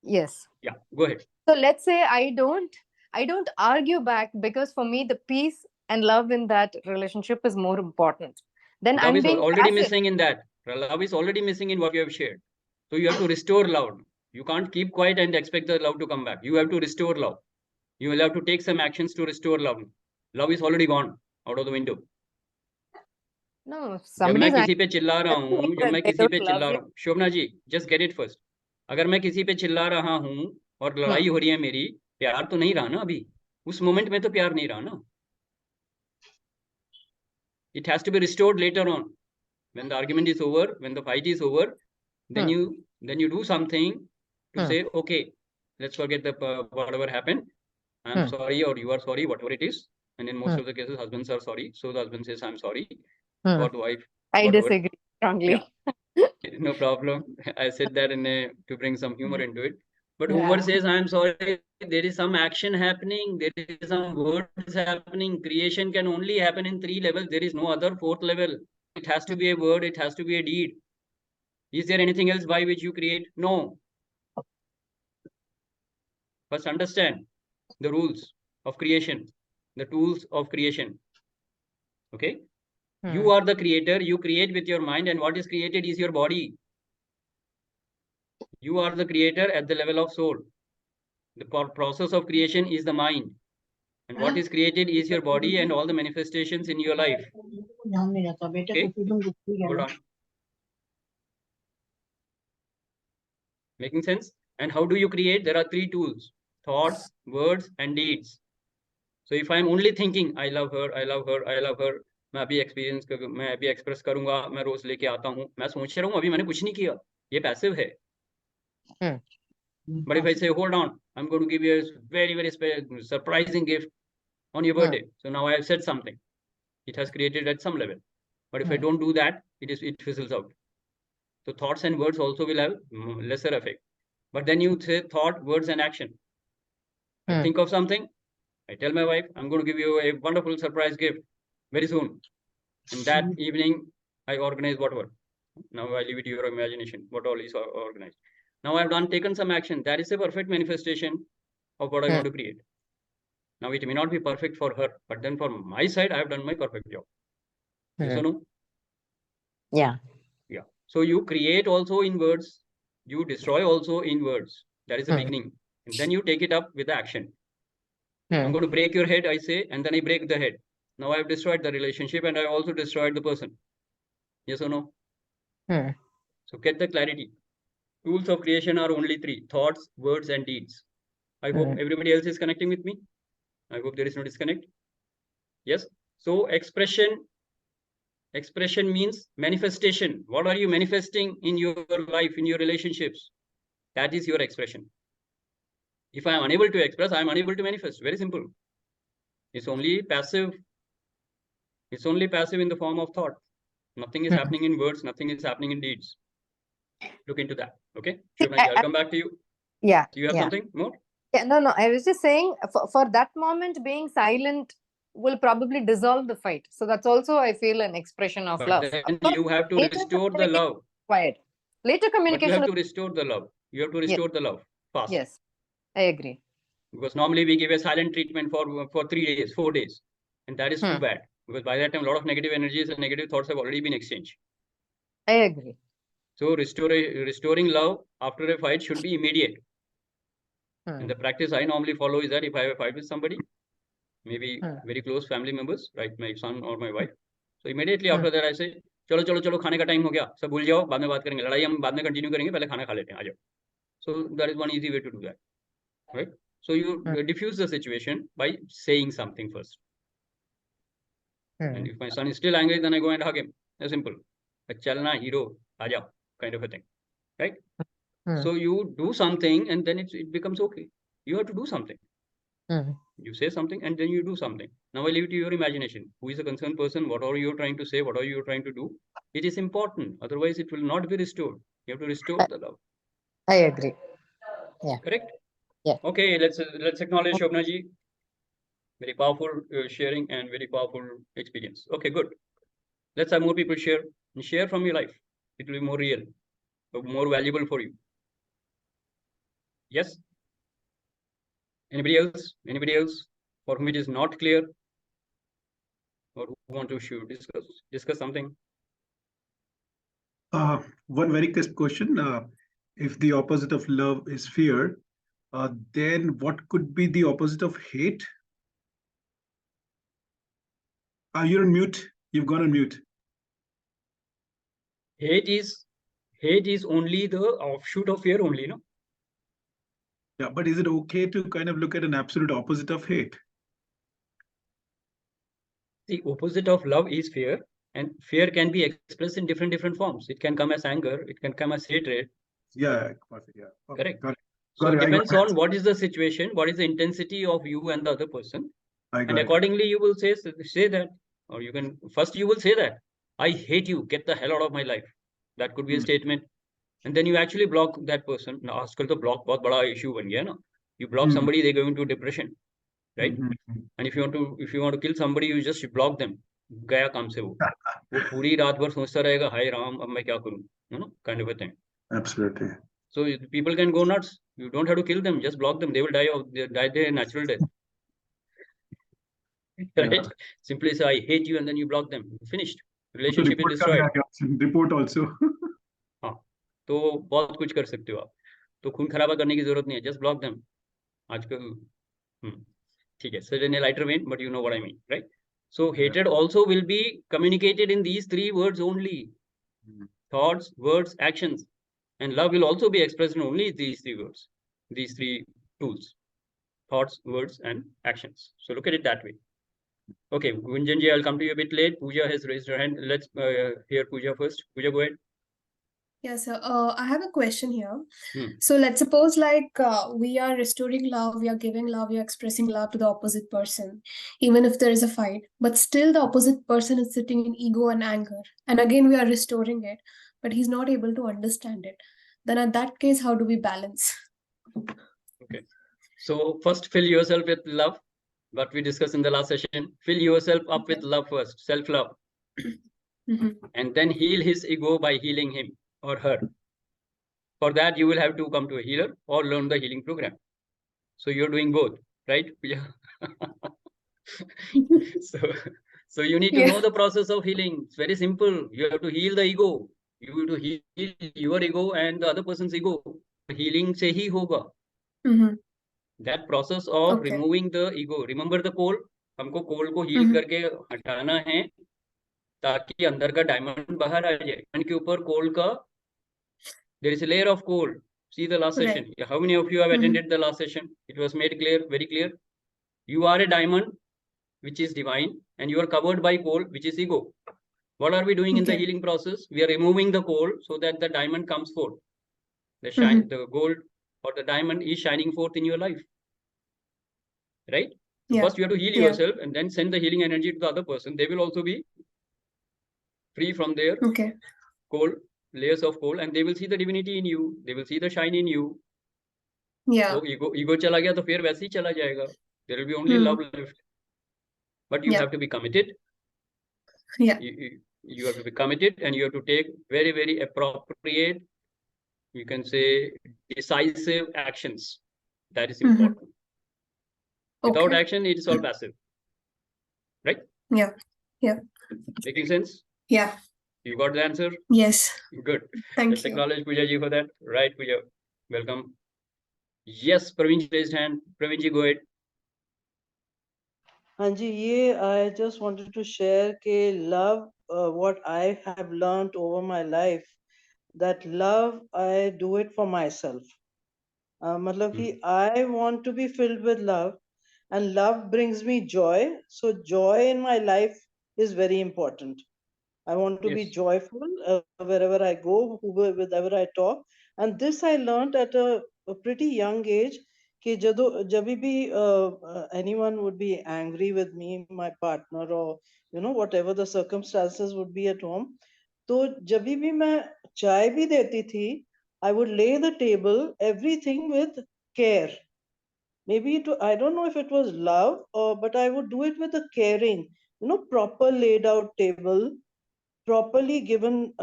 [SPEAKER 4] Yes.
[SPEAKER 1] Yeah. Go ahead.
[SPEAKER 4] So let's say I don't argue back because for me the peace and love in that relationship is more important. Then
[SPEAKER 1] Love
[SPEAKER 4] I'm
[SPEAKER 1] is
[SPEAKER 4] being
[SPEAKER 1] already
[SPEAKER 4] passive.
[SPEAKER 1] missing in that. Love is already missing in what you have shared. So you have to restore love. You can't keep quiet and expect the love to come back. You have to restore love. You will have to take some actions to restore love. Love is already gone out of the window.
[SPEAKER 4] No,
[SPEAKER 1] जब मैं
[SPEAKER 4] somebody's
[SPEAKER 1] किसी पे चिल्ला रहा हूँ
[SPEAKER 4] that they don't love you.
[SPEAKER 1] Shobhana ji just get it first अगर मैं किसी पे चिल्ला रहा हूँ और लड़ाई हो रही है मेरी प्यार तो नहीं रहा ना अभी उस मोमेंट में तो प्यार नहीं रहा ना it has to be restored later on when the argument is over, when the fight is over, then you do something to say okay, let's forget the whatever happened. I'm sorry, or you are sorry, whatever it is. And in most of the cases husbands are sorry, so the husband says I'm sorry for the wife.
[SPEAKER 4] I
[SPEAKER 1] whatever.
[SPEAKER 4] disagree strongly.
[SPEAKER 1] Yeah. No problem. I said that to bring some humor into it. But whoever says I'm sorry, there is some action happening, there is some words happening. Creation can only happen in 3 levels. There is no other 4th level. It has to be a word, it has to be a deed. Is there anything else by which you create? No. First understand the rules of creation, the tools of creation. Okay? You are the creator, you create with your mind, and what is created is your body. You are the creator at the level of soul. The process of creation is the mind. And what is created is your body and all the manifestations in your life. Okay? Hold on. Making sense? And how do you create? There are 3 tools: thoughts, words, and deeds. So if I'm only thinking, I love her, I love her, I love her, मैं अभी express करूंगा, मैं रोज लेके आता हूँ, मैं सोच रहा हूँ अभी मैंने कुछ नहीं किया, ये पैसिव है. But if I say, hold on, I'm going to give you a very, very surprising gift on your birthday. So now I have said something. It has created at some level. But if I don't do that, it fizzles out. So thoughts and words also will have lesser effect. But then you say thought, words, and action. I think of something. I tell my wife, I'm going to give you a wonderful surprise gift very soon. And that evening, I organize whatever. Now I leave it to your imagination, what all is organized. Now I've taken some action. That is a perfect manifestation of what I want to create. Now it may not be perfect for her, but then for my side, I have done my perfect job. Yes or no?
[SPEAKER 4] Yeah.
[SPEAKER 1] Yeah. So you create also in words, you destroy also in words. That is the beginning. And then you take it up with the action. I'm going to break your head, I say, and then I break the head. Now I have destroyed the relationship and I also destroyed the person. Yes or no? So get the clarity. Tools of creation are only three: thoughts, words, and deeds. I hope everybody else is connecting with me. I hope there is no disconnect. Yes. So expression means manifestation. What are you manifesting in your life, in your relationships? That is your expression. If I am unable to express, I am unable to manifest. Very simple. It's only passive. It's only passive in the form of thought. Nothing is happening in words. Nothing is happening in deeds. Look into that. Okay. Shubhnaji, I'll come back to you.
[SPEAKER 4] Yeah.
[SPEAKER 1] Do you have something more?
[SPEAKER 4] Yeah, no, I was just saying for that moment, being silent will probably dissolve the fight. So that's also, I feel, an expression of
[SPEAKER 1] But
[SPEAKER 4] love.
[SPEAKER 1] then you have to restore the love.
[SPEAKER 4] Required. Later
[SPEAKER 1] But you
[SPEAKER 4] communication.
[SPEAKER 1] have to restore the love. You have to restore the love fast.
[SPEAKER 4] Yes, I agree.
[SPEAKER 1] Because normally we give a silent treatment for 3 days, 4 days. And that is too bad. Because by that time, a lot of negative energies and negative thoughts have already been exchanged.
[SPEAKER 4] I agree.
[SPEAKER 1] So restoring love after a fight should be immediate. And the practice I normally follow is that if I have a fight with somebody, maybe very close family members, like my son or my wife, so immediately after that I say, चलो चलो चलो खाने का time हो गया, सब भूल जाओ, बाद में बात करेंगे, लड़ाई हम बाद में कंटिन्यू करेंगे, पहले खाना खा लेते हैं, आ जाओ. So that is one easy way to do that, right? So you diffuse the situation by saying something first. And if my son is still angry, then I go and hug him. That's simple. Chalna hero, aa jao, kind of a thing, right? So you do something and then it becomes okay. You have to do something. You say something and then you do something. Now I leave it to your imagination. Who is a concerned person? What are you trying to say? What are you trying to do? It is important. Otherwise, it will not be restored. You have to restore the love.
[SPEAKER 4] I agree. Yeah.
[SPEAKER 1] Correct?
[SPEAKER 4] Yeah.
[SPEAKER 1] Okay, let's acknowledge Shobna ji. Very powerful sharing and very powerful experience. Okay, good. Let's have more people share. Share from your life. It will be more real, more valuable for you. Yes? Anybody else? Anybody else for whom it is not clear? Or who want to discuss something?
[SPEAKER 5] One very crisp question. If the opposite of love is fear, then what could be the opposite of hate? You're on mute. You've gone on mute.
[SPEAKER 1] Hate is only the offshoot of fear only, no?
[SPEAKER 5] Yeah, but is it okay to kind of look at an absolute opposite of hate?
[SPEAKER 1] The opposite of love is fear, and fear can be expressed in different forms. It can come as anger, it can come as hatred.
[SPEAKER 5] Yeah, perfect. Yeah. Okay,
[SPEAKER 1] Correct.
[SPEAKER 5] got it.
[SPEAKER 1] So it depends on what is the situation, what is the intensity of you and the other person. And accordingly, you will say that, or you can first you will say that, I hate you, get the hell out of my life. That could be a statement. And then you actually block that person. Now, aajkal to block bahut bada issue ban gaya na. You block somebody, they go into depression, right? And if you want to kill somebody, you just block them. Gaya kaam se wo पूरी रात भर सोचता रहेगा, हाय राम, अब मैं क्या करूं, you know, kind of a thing.
[SPEAKER 5] Absolutely.
[SPEAKER 1] So people can go nuts. You don't have to kill them, just block them. They will die their natural death. Right? Simply say, I hate you, and then you block them. Finished. Relationship is destroyed.
[SPEAKER 5] Report also.
[SPEAKER 1] हाँ, तो बहुत कुछ कर सकते हो आप. तो खून खराबा करने की जरूरत नहीं है. Just block them. आजकल ठीक है. Said in a lighter vein, but you know what I mean, right? So hatred also will be communicated in these three words only: thoughts, words, actions. And love will also be expressed in only these three words, these three tools: thoughts, words, and actions. So look at it that way. Okay, Gunjanji, I'll come to you a bit late. Pooja has raised her hand. Let's hear Pooja first. Pooja, go ahead.
[SPEAKER 10] Yes, sir. I have a question here. So let's suppose we are restoring love, we are giving love, we are expressing love to the opposite person, even if there is a fight, but still the opposite person is sitting in ego and anger. And again, we are restoring it, but he's not able to understand it. Then at that case, how do we balance?
[SPEAKER 1] Okay. So first, fill yourself with love. What we discussed in the last session. Fill yourself up with love first, self-love. And then heal his ego by healing him or her. For that, you will have to come to a healer or learn the healing program. So you're doing both, right? so so you need to
[SPEAKER 10] Yeah.
[SPEAKER 1] know the process of healing. It's very simple. You have to heal the ego. You have to heal your ego and the other person's ego. Healing se hi hoga.
[SPEAKER 10] Mm-hmm.
[SPEAKER 1] That process of
[SPEAKER 10] Okay.
[SPEAKER 1] removing the ego. Remember the coal? हमको कोल को heal
[SPEAKER 10] Mm-hmm.
[SPEAKER 1] करके हटाना है ताकि अंदर का diamond बाहर आ जाए. डायमंड के ऊपर कोल का there is a layer of coal. See the last
[SPEAKER 10] Right.
[SPEAKER 1] session. How many of you have attended the last session? It was made clear, very clear. You are a diamond, which is divine, and you are covered by coal, which is ego. What are we doing in the
[SPEAKER 10] Okay.
[SPEAKER 1] healing process? We are removing the coal so that the diamond comes forth. The gold or the diamond is shining forth in your life. Right? So
[SPEAKER 10] Yeah.
[SPEAKER 1] first you have to heal
[SPEAKER 10] Yeah.
[SPEAKER 1] yourself and then send the healing energy to the other person. They will also be free from their
[SPEAKER 10] Okay.
[SPEAKER 1] coal, layers of coal, and they will see the divinity in you. They will see the shine in you.
[SPEAKER 10] Yeah.
[SPEAKER 1] So ego चला गया तो फिर वैसे ही चला जाएगा. There will be only love left. But you
[SPEAKER 10] Yeah.
[SPEAKER 1] have to be committed.
[SPEAKER 10] Yeah.
[SPEAKER 1] You have to be committed and you have to take very, very appropriate, you can say, decisive actions. That is important. Without
[SPEAKER 10] Okay.
[SPEAKER 1] action, it is all passive. Right?
[SPEAKER 10] Yeah. Yeah.
[SPEAKER 1] Making sense?
[SPEAKER 10] Yeah.
[SPEAKER 1] You got the answer?
[SPEAKER 10] Yes.
[SPEAKER 1] Good.
[SPEAKER 10] Thank
[SPEAKER 1] Let's
[SPEAKER 10] you.
[SPEAKER 1] acknowledge Pooja ji for that. Right, Pooja. Welcome. Yes, Praveen ji raised hand. Praveen ji, go ahead.
[SPEAKER 11] हाँ जी, ये I just wanted to share कि love, what I have learned over my life, that love I do it for myself. मतलब कि I want to be filled with love, and love brings me joy. So joy in my life is very important. I want to be
[SPEAKER 1] Yes.
[SPEAKER 11] joyful wherever I go, wherever I talk, and this I learned at a pretty young age. कि जब भी anyone would be angry with me, my partner, or whatever the circumstances would be at home, तो जब भी मैं चाय भी देती थी, I would lay the table everything with care. Maybe I don't know if it was love, but I would do it with a caring, proper laid out table, properly given.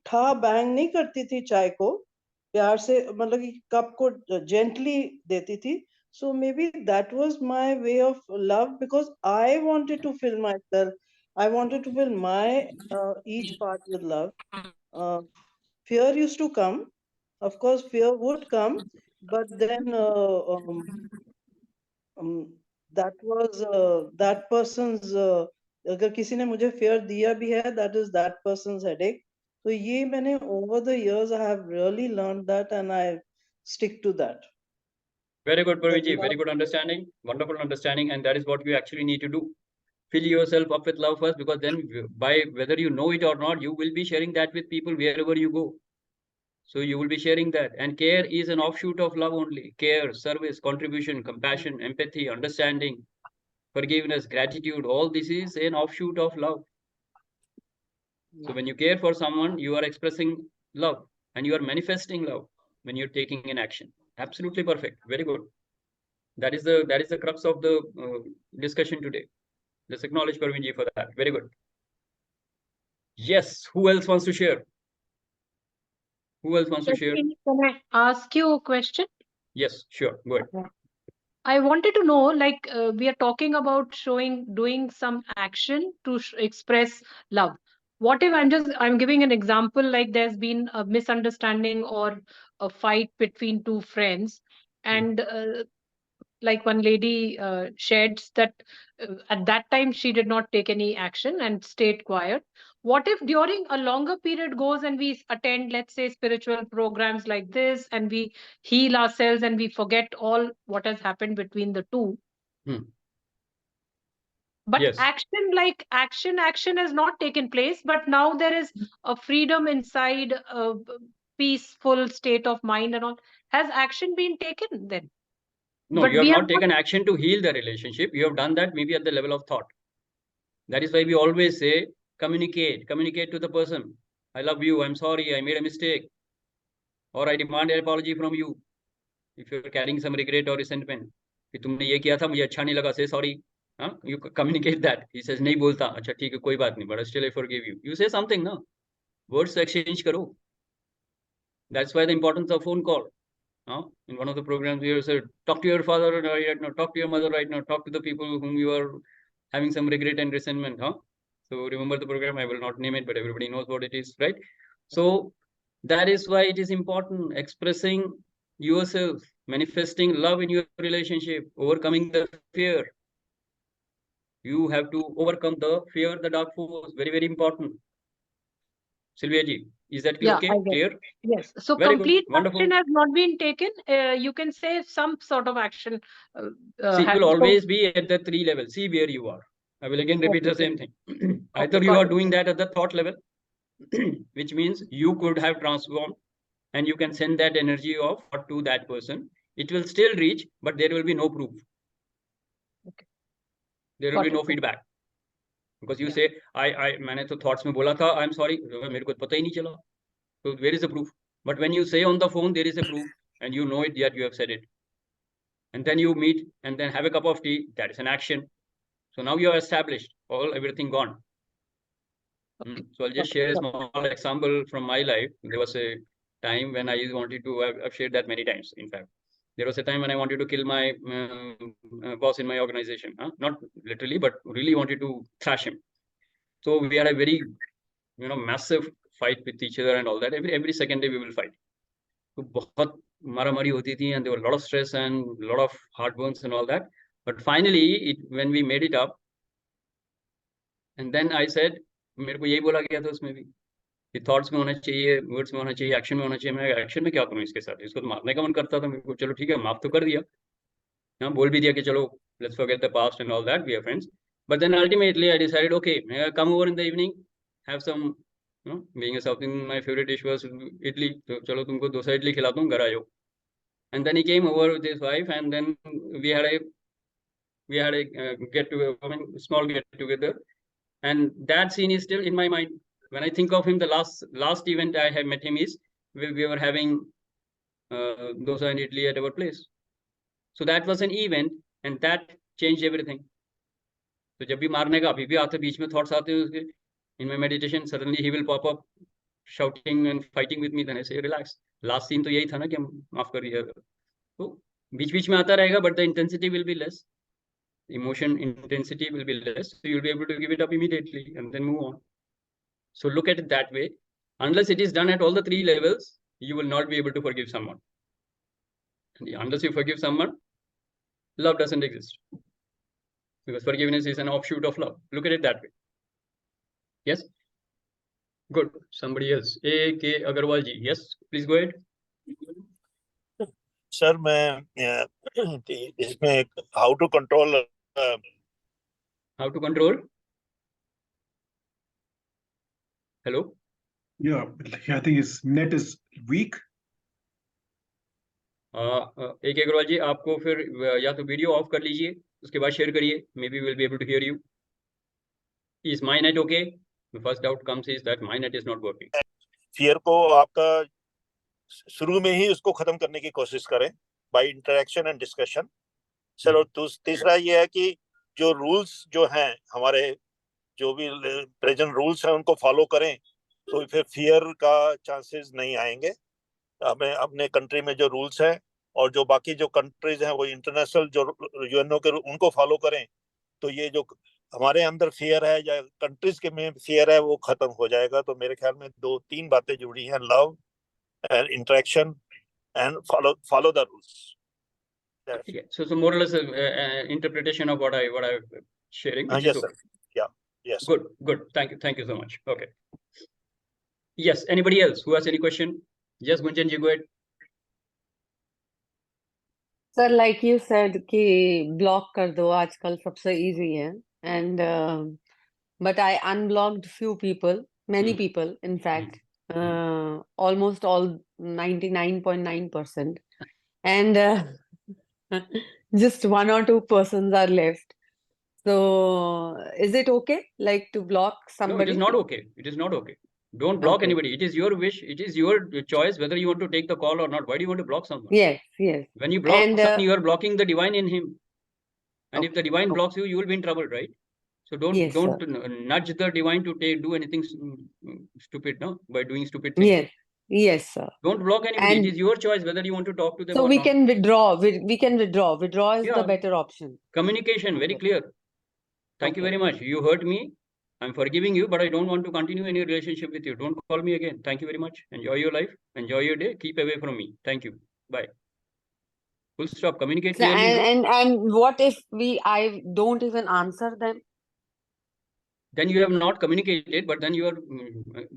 [SPEAKER 11] ठा bang नहीं करती थी चाय को, प्यार से, मतलब कि कप को जेंटली देती थी. So maybe that was my way of love, because I wanted to fill myself, I wanted to fill my each part with love. Fear used to come, of course fear would come, but then that was that person's, अगर किसी ने मुझे fear दिया भी है, that is that person's headache. तो ये मैंने over the years I have really learned that, and I stick to that.
[SPEAKER 1] Very good, Praveen ji. Very good understanding. Wonderful understanding, and that is what we actually need to do. Fill yourself up with love first, because then, by whether you know it or not, you will be sharing that with people wherever you go. So you will be sharing that. And care is an offshoot of love only. Care, service, contribution, compassion, empathy, understanding, forgiveness, gratitude, all this is an offshoot of love. So when you care for someone, you are expressing love and you are manifesting love when you're taking an action. Absolutely perfect. Very good. That is the crux of the discussion today. Let's acknowledge Parveen ji for that. Very good. Yes. Who else wants to share? Who else wants to share?
[SPEAKER 9] Can I ask you a question?
[SPEAKER 1] Yes, sure. Go ahead.
[SPEAKER 9] I wanted to know, like, we are talking about doing some action to express love. What if I'm giving an example, like there's been a misunderstanding or a fight between two friends, and like one lady shared that at that time she did not take any action and stayed quiet. What if during a longer period goes and we attend, let's say, spiritual programs like this, and we heal ourselves and we forget all what has happened between the two? But
[SPEAKER 1] yes.
[SPEAKER 9] action has not taken place, but now there is a freedom inside, a peaceful state of mind and all. Has action been taken then?
[SPEAKER 1] No,
[SPEAKER 9] But
[SPEAKER 1] you have
[SPEAKER 9] we
[SPEAKER 1] not taken action to heal the relationship. You have done that maybe at the level of thought. That is why we always say, communicate to the person. I love you. I'm sorry. I made a mistake. Or I demand an apology from you. If you're carrying some regret or resentment. कि तुमने ये किया था, मुझे अच्छा नहीं लगा, say sorry. You communicate that. He says, नहीं बोलता. अच्छा ठीक है, कोई बात नहीं. But still I forgive you. You say something, no? Words exchange करो. That's why the importance of phone call. In one of the programs, you said, talk to your father right now, talk to your mother right now, talk to the people whom you are having some regret and resentment. So remember the program, I will not name it, but everybody knows what it is, right? So that is why it is important, expressing yourself, manifesting love in your relationship, overcoming the fear. You have to overcome the fear, the dark force, very, very important. Sylvia ji, is that
[SPEAKER 9] Yeah,
[SPEAKER 1] okay?
[SPEAKER 9] I get it.
[SPEAKER 1] Clear?
[SPEAKER 9] Yes. So
[SPEAKER 1] Very good.
[SPEAKER 9] complete
[SPEAKER 1] Wonderful.
[SPEAKER 9] action has not been taken. You can say some sort of action.
[SPEAKER 1] See,
[SPEAKER 9] has-
[SPEAKER 1] you will always be at the 3 level. See where you are. I will again repeat the same thing. Either
[SPEAKER 9] Okay,
[SPEAKER 1] you
[SPEAKER 9] got
[SPEAKER 1] are
[SPEAKER 9] it.
[SPEAKER 1] doing that at the thought level, which means you could have transformed and you can send that energy of thought to that person. It will still reach, but there will be no proof.
[SPEAKER 9] Okay.
[SPEAKER 1] There will
[SPEAKER 9] Got
[SPEAKER 1] be
[SPEAKER 9] it.
[SPEAKER 1] no feedback. Because you
[SPEAKER 9] Yeah.
[SPEAKER 1] say, मैंने तो thoughts में बोला था, I'm sorry, मेरे को पता ही नहीं चला. So where is the proof? But when you say on the phone, there is a proof and you know it that you have said it. And then you meet and then have a cup of tea. That is an action. So now you are established, everything gone.
[SPEAKER 9] Okay.
[SPEAKER 1] So I'll just share a small example from my life. There was a time when I wanted to, I've shared that many times, in fact. There was a time when I wanted to kill my boss in my organization. Not literally, but really wanted to thrash him. So we had a very, massive fight with each other and all that. Every second day we will fight. So बहुत मारामारी होती थी, and there were a lot of stress and a lot of heartburns and all that. But finally, when we made it up, and then I said, मेरे को यही बोला गया था उसमें भी, कि थॉट्स में होना चाहिए, वर्ड्स में होना चाहिए, एक्शन में होना चाहिए. मैं एक्शन में क्या करूँ इसके साथ? इसको तो मारने का मन करता था मेरे को. चलो ठीक है, माफ तो कर दिया, बोल भी दिया कि चलो let's forget the past and all that, we are friends. But then ultimately I decided, okay, come over in the evening, have some, being a South Indian, my favorite dish was idli, तो चलो तुमको डोसा इडली खिलाता हूँ, घर आ जाओ. And then he came over with his wife, and then we had a small get together, and that scene is still in my mind. When I think of him, the last event I have met him is we were having dosa and idli at our place. So that was an event, and that changed everything. So जब भी मारने का अभी भी आते, बीच में thoughts आते हैं उसके, in my meditation suddenly he will pop up shouting and fighting with me. Then I say relax. Last scene तो यही था ना कि हम माफ कर दिया. तो बीच बीच में आता रहेगा, but the intensity will be less. Emotion intensity will be less, so you'll be able to give it up immediately and then move on. So look at it that way. Unless it is done at all the 3 levels, you will not be able to forgive someone. And unless you forgive someone, love doesn't exist. Because forgiveness is an offshoot of love. Look at it that way. Yes? Good. Somebody else. A.K. Agarwal ji. Yes, please go ahead.
[SPEAKER 12] Sir, मैं इसमें how to control
[SPEAKER 1] How to control? Hello?
[SPEAKER 5] Yeah, I think his net is weak.
[SPEAKER 1] A.K. Agarwal ji, आपको फिर या तो video of कर लीजिए, उसके बाद शेयर करिए. Maybe we'll be able to hear you. Is my net okay? The first doubt comes is that my net is not working.
[SPEAKER 12] fear को आपका शुरू में ही उसको खत्म करने की कोशिश करें by interaction and discussion. Sir, और तीसरा ये है कि जो रूल्स जो हैं हमारे, जो भी प्रेजेंट रूल्स हैं उनको फॉलो करें, तो फिर फियर का चांसेस नहीं आएंगे. हमें अपने कंट्री में जो रूल्स हैं और जो बाकी जो कंट्रीज हैं वो इंटरनेशनल जो यूएनओ के उनको फॉलो करें, तो ये जो हमारे अंदर फियर है या कंट्रीज के में फियर है वो खत्म हो जाएगा. तो मेरे ख्याल में 2-3 बातें जुड़ी हैं, love and interaction and follow the rules.
[SPEAKER 1] Yeah. So more or less interpretation of what I'm sharing. Which
[SPEAKER 12] Yes,
[SPEAKER 1] is okay.
[SPEAKER 12] sir. Yeah. Yes.
[SPEAKER 1] Good. Thank you so much. Okay. Yes. Anybody else who has any question? Yes, Gunjan ji, go ahead.
[SPEAKER 3] Sir, like you said कि block कर दो, आजकल सबसे easy है. And but I unblocked few people, many people, in fact, almost all 99.9%, and just 1 or 2 persons are left. So is it okay, like, to block
[SPEAKER 1] No, it
[SPEAKER 3] somebody?
[SPEAKER 1] is not okay. It is not okay. Don't block
[SPEAKER 3] Okay.
[SPEAKER 1] anybody. It is your wish. It is your choice whether you want to take the call or not. Why do you want to block someone?
[SPEAKER 3] Yes.
[SPEAKER 1] When you block
[SPEAKER 3] And
[SPEAKER 1] someone, you are blocking the divine in him. And if the
[SPEAKER 3] okay.
[SPEAKER 1] divine blocks you, you will be in trouble, right? So
[SPEAKER 3] Yes,
[SPEAKER 1] don't
[SPEAKER 3] sir.
[SPEAKER 1] nudge the divine to do anything stupid, no? By doing stupid things.
[SPEAKER 3] Yes. Yes, sir.
[SPEAKER 1] Don't block anybody. It
[SPEAKER 3] And
[SPEAKER 1] is your choice whether you want to talk to them
[SPEAKER 3] so
[SPEAKER 1] or
[SPEAKER 3] we
[SPEAKER 1] not.
[SPEAKER 3] can withdraw. We can withdraw. Withdraw is the
[SPEAKER 1] Yeah.
[SPEAKER 3] better option.
[SPEAKER 1] Communication, very
[SPEAKER 3] Okay.
[SPEAKER 1] clear. Thank you
[SPEAKER 3] Okay.
[SPEAKER 1] very much. You hurt me. I'm forgiving you, but I don't want to continue any relationship with you. Don't call me again. Thank you very much. Enjoy your life. Enjoy your day. Keep away from me. Thank you. Bye. Full stop. Communicate
[SPEAKER 3] So,
[SPEAKER 1] clearly. bro.
[SPEAKER 3] and what if I don't even answer them?
[SPEAKER 1] Then you have not communicated, but then you are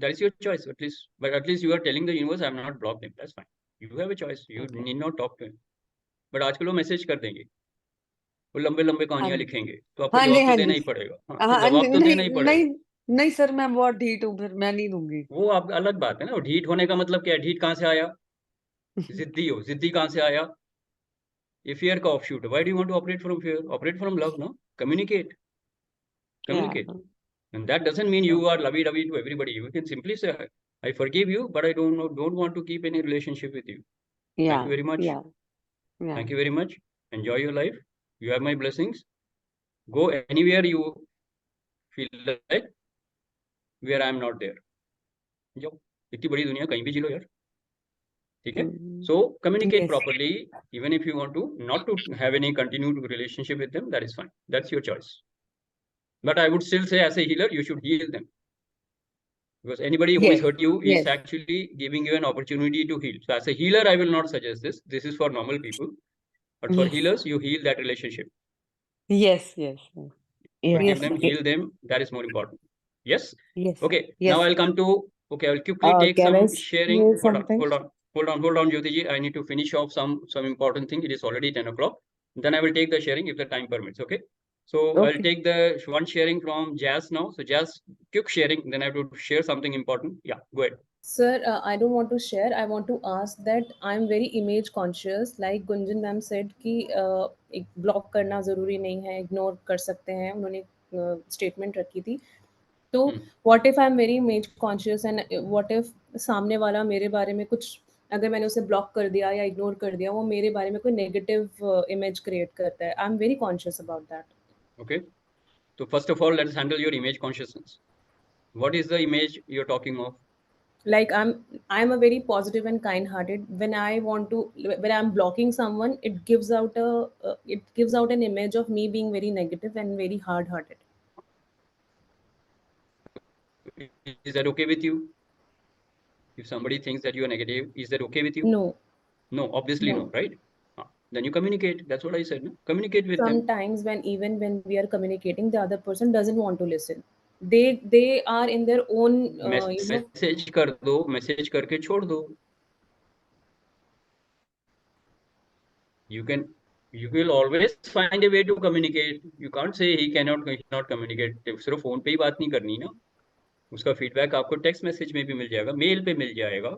[SPEAKER 1] that is your choice at least. But at least you are telling the universe I have not blocked him. That's fine. You have a choice. You
[SPEAKER 3] Okay.
[SPEAKER 1] need not talk to him. But आजकल वो message कर देंगे, वो लंबे लंबे
[SPEAKER 3] हाँ
[SPEAKER 1] कहानियां
[SPEAKER 3] जी
[SPEAKER 1] लिखेंगे, तो आपको
[SPEAKER 3] हाँ जी
[SPEAKER 1] जवाब तो
[SPEAKER 3] हाँ
[SPEAKER 1] देना
[SPEAKER 3] जी
[SPEAKER 1] ही पड़ेगा। हाँ, तो
[SPEAKER 3] हाँ
[SPEAKER 1] जवाब तो
[SPEAKER 3] नहीं
[SPEAKER 1] देना ही पड़ेगा।
[SPEAKER 3] नहीं नहीं सर, मैं बहुत ढीठ हूँ, फिर मैं नहीं दूंगी।
[SPEAKER 1] वो आप अलग बात है ना। ढीठ होने का मतलब क्या है? ढीठ कहाँ से आया? जिद्दी हो। जिद्दी कहाँ से आया? ये fear का offshoot है। Why do you want to operate from fear? Operate from love, no? Communicate. Communicate.
[SPEAKER 3] Yeah.
[SPEAKER 1] And that doesn't mean you are lovey-dovey to everybody. You can simply say, I forgive you, but I don't want to keep any relationship with you. Thank
[SPEAKER 3] Yeah.
[SPEAKER 1] you very much.
[SPEAKER 3] Yeah. Yeah.
[SPEAKER 1] Thank you very much. Enjoy your life. You have my blessings. Go anywhere you feel like, where I am not there. जाओ, इतनी बड़ी दुनिया, कहीं भी जी लो यार, ठीक है? So communicate
[SPEAKER 3] Yes.
[SPEAKER 1] properly. Even if you want to not to have any continued relationship with them, that is fine. That's your choice. But I would still say, as a healer, you should heal them. Because anybody who is
[SPEAKER 3] Yes.
[SPEAKER 1] hurt you is
[SPEAKER 3] Yes.
[SPEAKER 1] actually giving you an opportunity to heal. So as a healer, I will not suggest this. This is for normal people. But for
[SPEAKER 3] Yes.
[SPEAKER 1] healers, you heal that relationship.
[SPEAKER 3] Yes. Yes. Yes.
[SPEAKER 1] Forgive
[SPEAKER 3] Yes.
[SPEAKER 1] them, heal them. That is more important. Yes?
[SPEAKER 3] Yes.
[SPEAKER 1] Okay.
[SPEAKER 3] Yes.
[SPEAKER 1] Now I'll come to, okay, I'll quickly take
[SPEAKER 4] Can I
[SPEAKER 1] some sharing.
[SPEAKER 4] say
[SPEAKER 1] Hold on,
[SPEAKER 4] something?
[SPEAKER 1] hold on, Jyoti ji. I need to finish off some important thing. It is already 10 o'clock. Then I will take the sharing if the time permits. Okay. So I'll
[SPEAKER 4] Okay.
[SPEAKER 1] take the one sharing from Jazz now. So Jazz, quick sharing. Then I have to share something important. Yeah, go ahead.
[SPEAKER 13] Sir, I don't want to share. I want to ask that I'm very image conscious. Like Gunjan ma'am said कि एक block करना ज़रूरी नहीं है, ignore कर सकते हैं, उन्होंने स्टेटमेंट रखी थी। तो what if I am very image conscious and what if सामने वाला मेरे बारे में कुछ, अगर मैंने उसे ब्लॉक कर दिया या इग्नोर कर दिया, वो मेरे बारे में कोई नेगेटिव इमेज क्रिएट करता है। I am very conscious about that.
[SPEAKER 1] Okay. So first of all, let's handle your image consciousness. What is the image you're talking of?
[SPEAKER 13] Like I'm a very positive and kind hearted. When I'm blocking someone, it gives out an image of me being very negative and very hard hearted.
[SPEAKER 1] Is that okay with you? If somebody thinks that you are negative, is that okay with you?
[SPEAKER 13] No.
[SPEAKER 1] No, obviously no, right? Then you communicate. That's what I said. No? Communicate with them.
[SPEAKER 13] Sometimes when we are communicating, the other person doesn't want to listen. They are in their own
[SPEAKER 1] message कर दो, message करके छोड़ दो. You will always find a way to communicate. You can't say he cannot communicate. सिर्फ phone पे ही बात नहीं करनी ना. उसका फीडबैक आपको टेक्स्ट मैसेज में भी मिल जाएगा, मेल पे मिल जाएगा,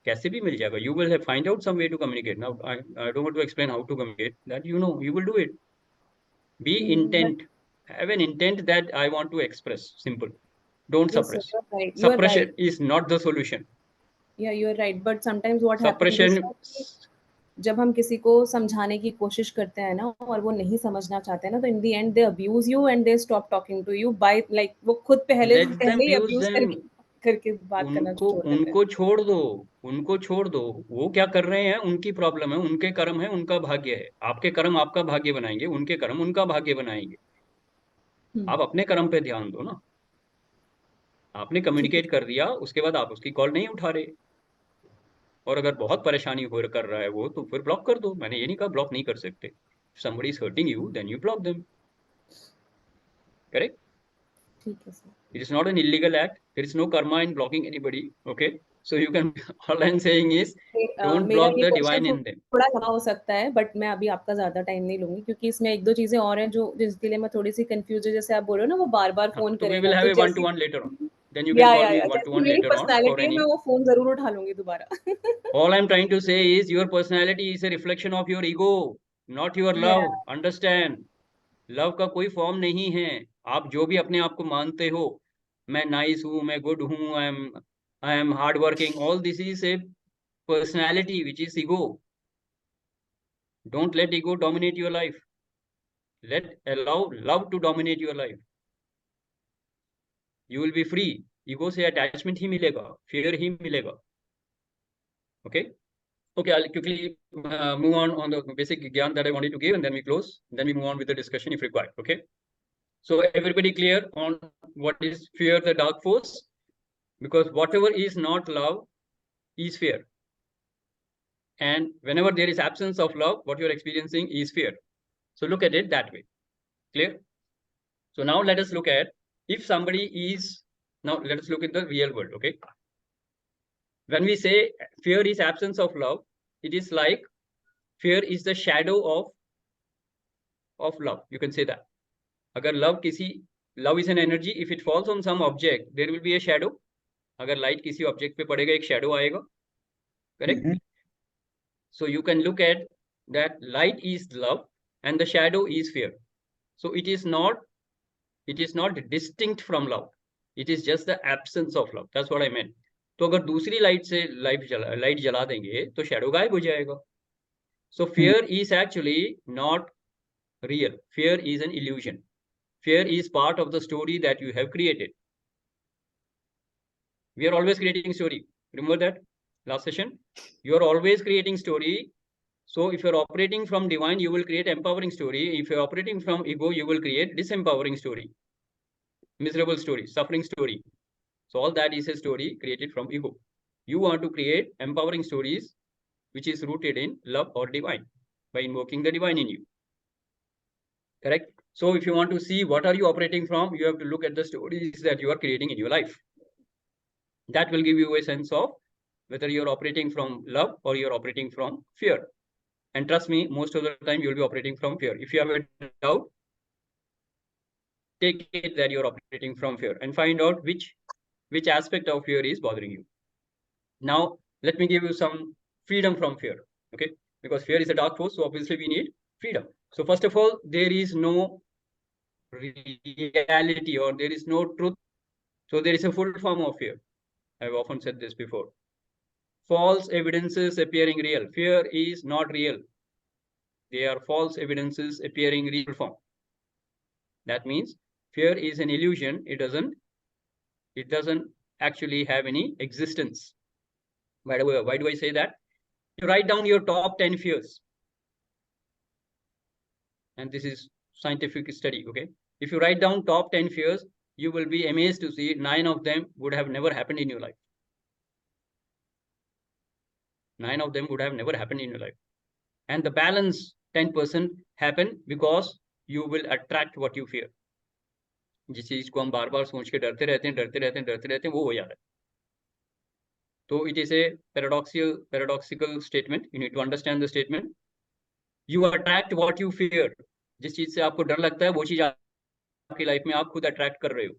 [SPEAKER 1] कैसे भी मिल जाएगा. You will find out some way to communicate. Now I don't want to explain how to communicate. That you will do it. Be intent. Have an intent that I want to express. Simple. Don't
[SPEAKER 13] Yes,
[SPEAKER 1] suppress.
[SPEAKER 13] sir, you're right.
[SPEAKER 1] Suppression is not the solution.
[SPEAKER 13] Yeah, you're right. But sometimes what happens
[SPEAKER 1] Suppression.
[SPEAKER 13] is जब हम किसी को समझाने की कोशिश करते हैं ना और वो नहीं समझना चाहते हैं ना, तो in the end they abuse you and they stop talking to you by like वो खुद पहले ही अब्यूज करके बात करना छोड़ देते हैं.
[SPEAKER 1] उनको छोड़ दो, उनको छोड़ दो. वो क्या कर रहे हैं उनकी प्रॉब्लम है, उनके कर्म है, उनका भाग्य है. आपके कर्म आपका भाग्य बनाएंगे, उनके कर्म उनका भाग्य बनाएंगे. आप अपने कर्म पे ध्यान दो ना. आपने कम्युनिकेट कर दिया, उसके बाद आप उसकी कॉल नहीं उठा रहे, और अगर बहुत परेशानी कर रहा है वो, तो फिर ब्लॉक कर दो. मैंने ये नहीं कहा ब्लॉक नहीं कर सकते. somebody is hurting you, then you block them. Correct?
[SPEAKER 13] ठीक है sir.
[SPEAKER 1] It is not an illegal act. There is no karma in blocking anybody. Okay? So you can, all I'm saying is, don't block the divine in them.
[SPEAKER 13] थोड़ा लंबा हो सकता है, but मैं अभी आपका ज्यादा टाइम नहीं लूंगी, क्योंकि इसमें एक दो चीजें और हैं जो जिसके लिए मैं थोड़ी सी कंफ्यूज है. जैसे आप बोल रहे हो ना, वो बार-बार फोन करेगा.
[SPEAKER 1] We will have a one-to-one later on. Then you can call me one-to-one later on for any.
[SPEAKER 13] मैं वो फोन जरूर उठा लूंगी दोबारा.
[SPEAKER 1] All I'm trying to say is your personality is a reflection of your ego, not your love. Understand? Love का कोई form नहीं है. आप जो भी अपने आप को मानते हो, मैं नाइस हूं, मैं गुड हूं, I am hard working, all this is a personality which is ego. Don't let ego dominate your life. allow love to dominate your life. You will be free. Ego से attachment ही मिलेगा, fear ही मिलेगा. Okay. Okay, I'll quickly move on the basic gyan that I wanted to give, and then we close. Then we move on with the discussion if required. Okay. So everybody clear on what is fear, the dark force? Because whatever is not love is fear. And whenever there is absence of love, what you're experiencing is fear. So look at it that way. Clear? So now let us look at if somebody is, now let us look at the real world. Okay. When we say fear is absence of love, it is like fear is the shadow of love. You can say that. Agar love is an energy, if it falls on some object, there will be a shadow. Agar light किसी object पे पड़ेगा, एक shadow आएगा. Correct? So you can look at that light is love and the shadow is fear. So it is not distinct from love. It is just the absence of love. That's what I meant. तो अगर दूसरी light से light जला देंगे तो shadow गायब हो जाएगा. So fear is actually not real. Fear is an illusion. Fear is part of the story that you have created. We are always creating story. Remember that last session? You are always creating story. So if you're operating from divine, you will create empowering story. If you're operating from ego, you will create disempowering story, miserable story, suffering story. So all that is a story created from ego. You want to create empowering stories, which is rooted in love or divine by invoking the divine in you. Correct? So if you want to see what are you operating from, you have to look at the stories that you are creating in your life. That will give you a sense of whether you're operating from love or you're operating from fear. And trust me, most of the time you'll be operating from fear. If you have a doubt, take it that you're operating from fear and find out which aspect of fear is bothering you. Now, let me give you some freedom from fear. Okay, because fear is a dark force, so obviously we need freedom. So first of all, there is no reality or there is no truth. So there is a full form of fear. I've often said this before. False evidences appearing real. Fear is not real. They are false evidences appearing real form. That means fear is an illusion. It doesn't actually have any existence. Why do I say that? You write down your top 10 fears. And this is scientific study, okay? If you write down top 10 fears, you will be amazed to see 9 of them would have never happened in your life. 9 of them would have never happened in your life. And the balance 10% happen because you will attract what you fear. जिस चीज को हम बार बार सोच के डरते रहते हैं वो हो जाता है. So it is a paradoxical statement. You need to understand the statement. You attract what you fear. जिस चीज से आपको डर लगता है वो चीज आपकी लाइफ में आप खुद अट्रैक्ट कर रहे हो.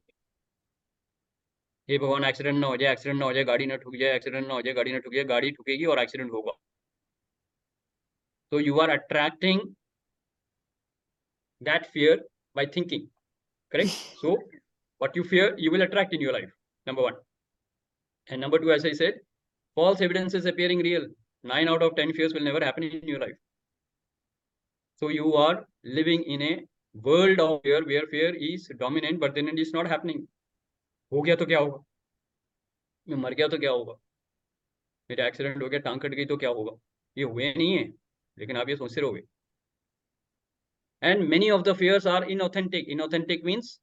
[SPEAKER 1] हे भगवान एक्सीडेंट ना हो जाए, गाड़ी ना ठुक जाए, एक्सीडेंट ना हो जाए, गाड़ी ना ठुक जाए, गाड़ी ठुकेगी और एक्सीडेंट होगा. So you are attracting that fear by thinking. Correct? So what you fear, you will attract in your life. Number 1. And number 2, as I said, false evidences appearing real. 9 out of 10 fears will never happen in your life. So you are living in a world of fear where fear is dominant, but then it is not happening. हो गया तो क्या होगा? मैं मर गया तो क्या होगा? मेरा एक्सीडेंट हो गया, टांग कट गई तो क्या होगा? ये हुए नहीं है, लेकिन आप ये सोचते रहोगे. And many of the fears are inauthentic. Inauthentic means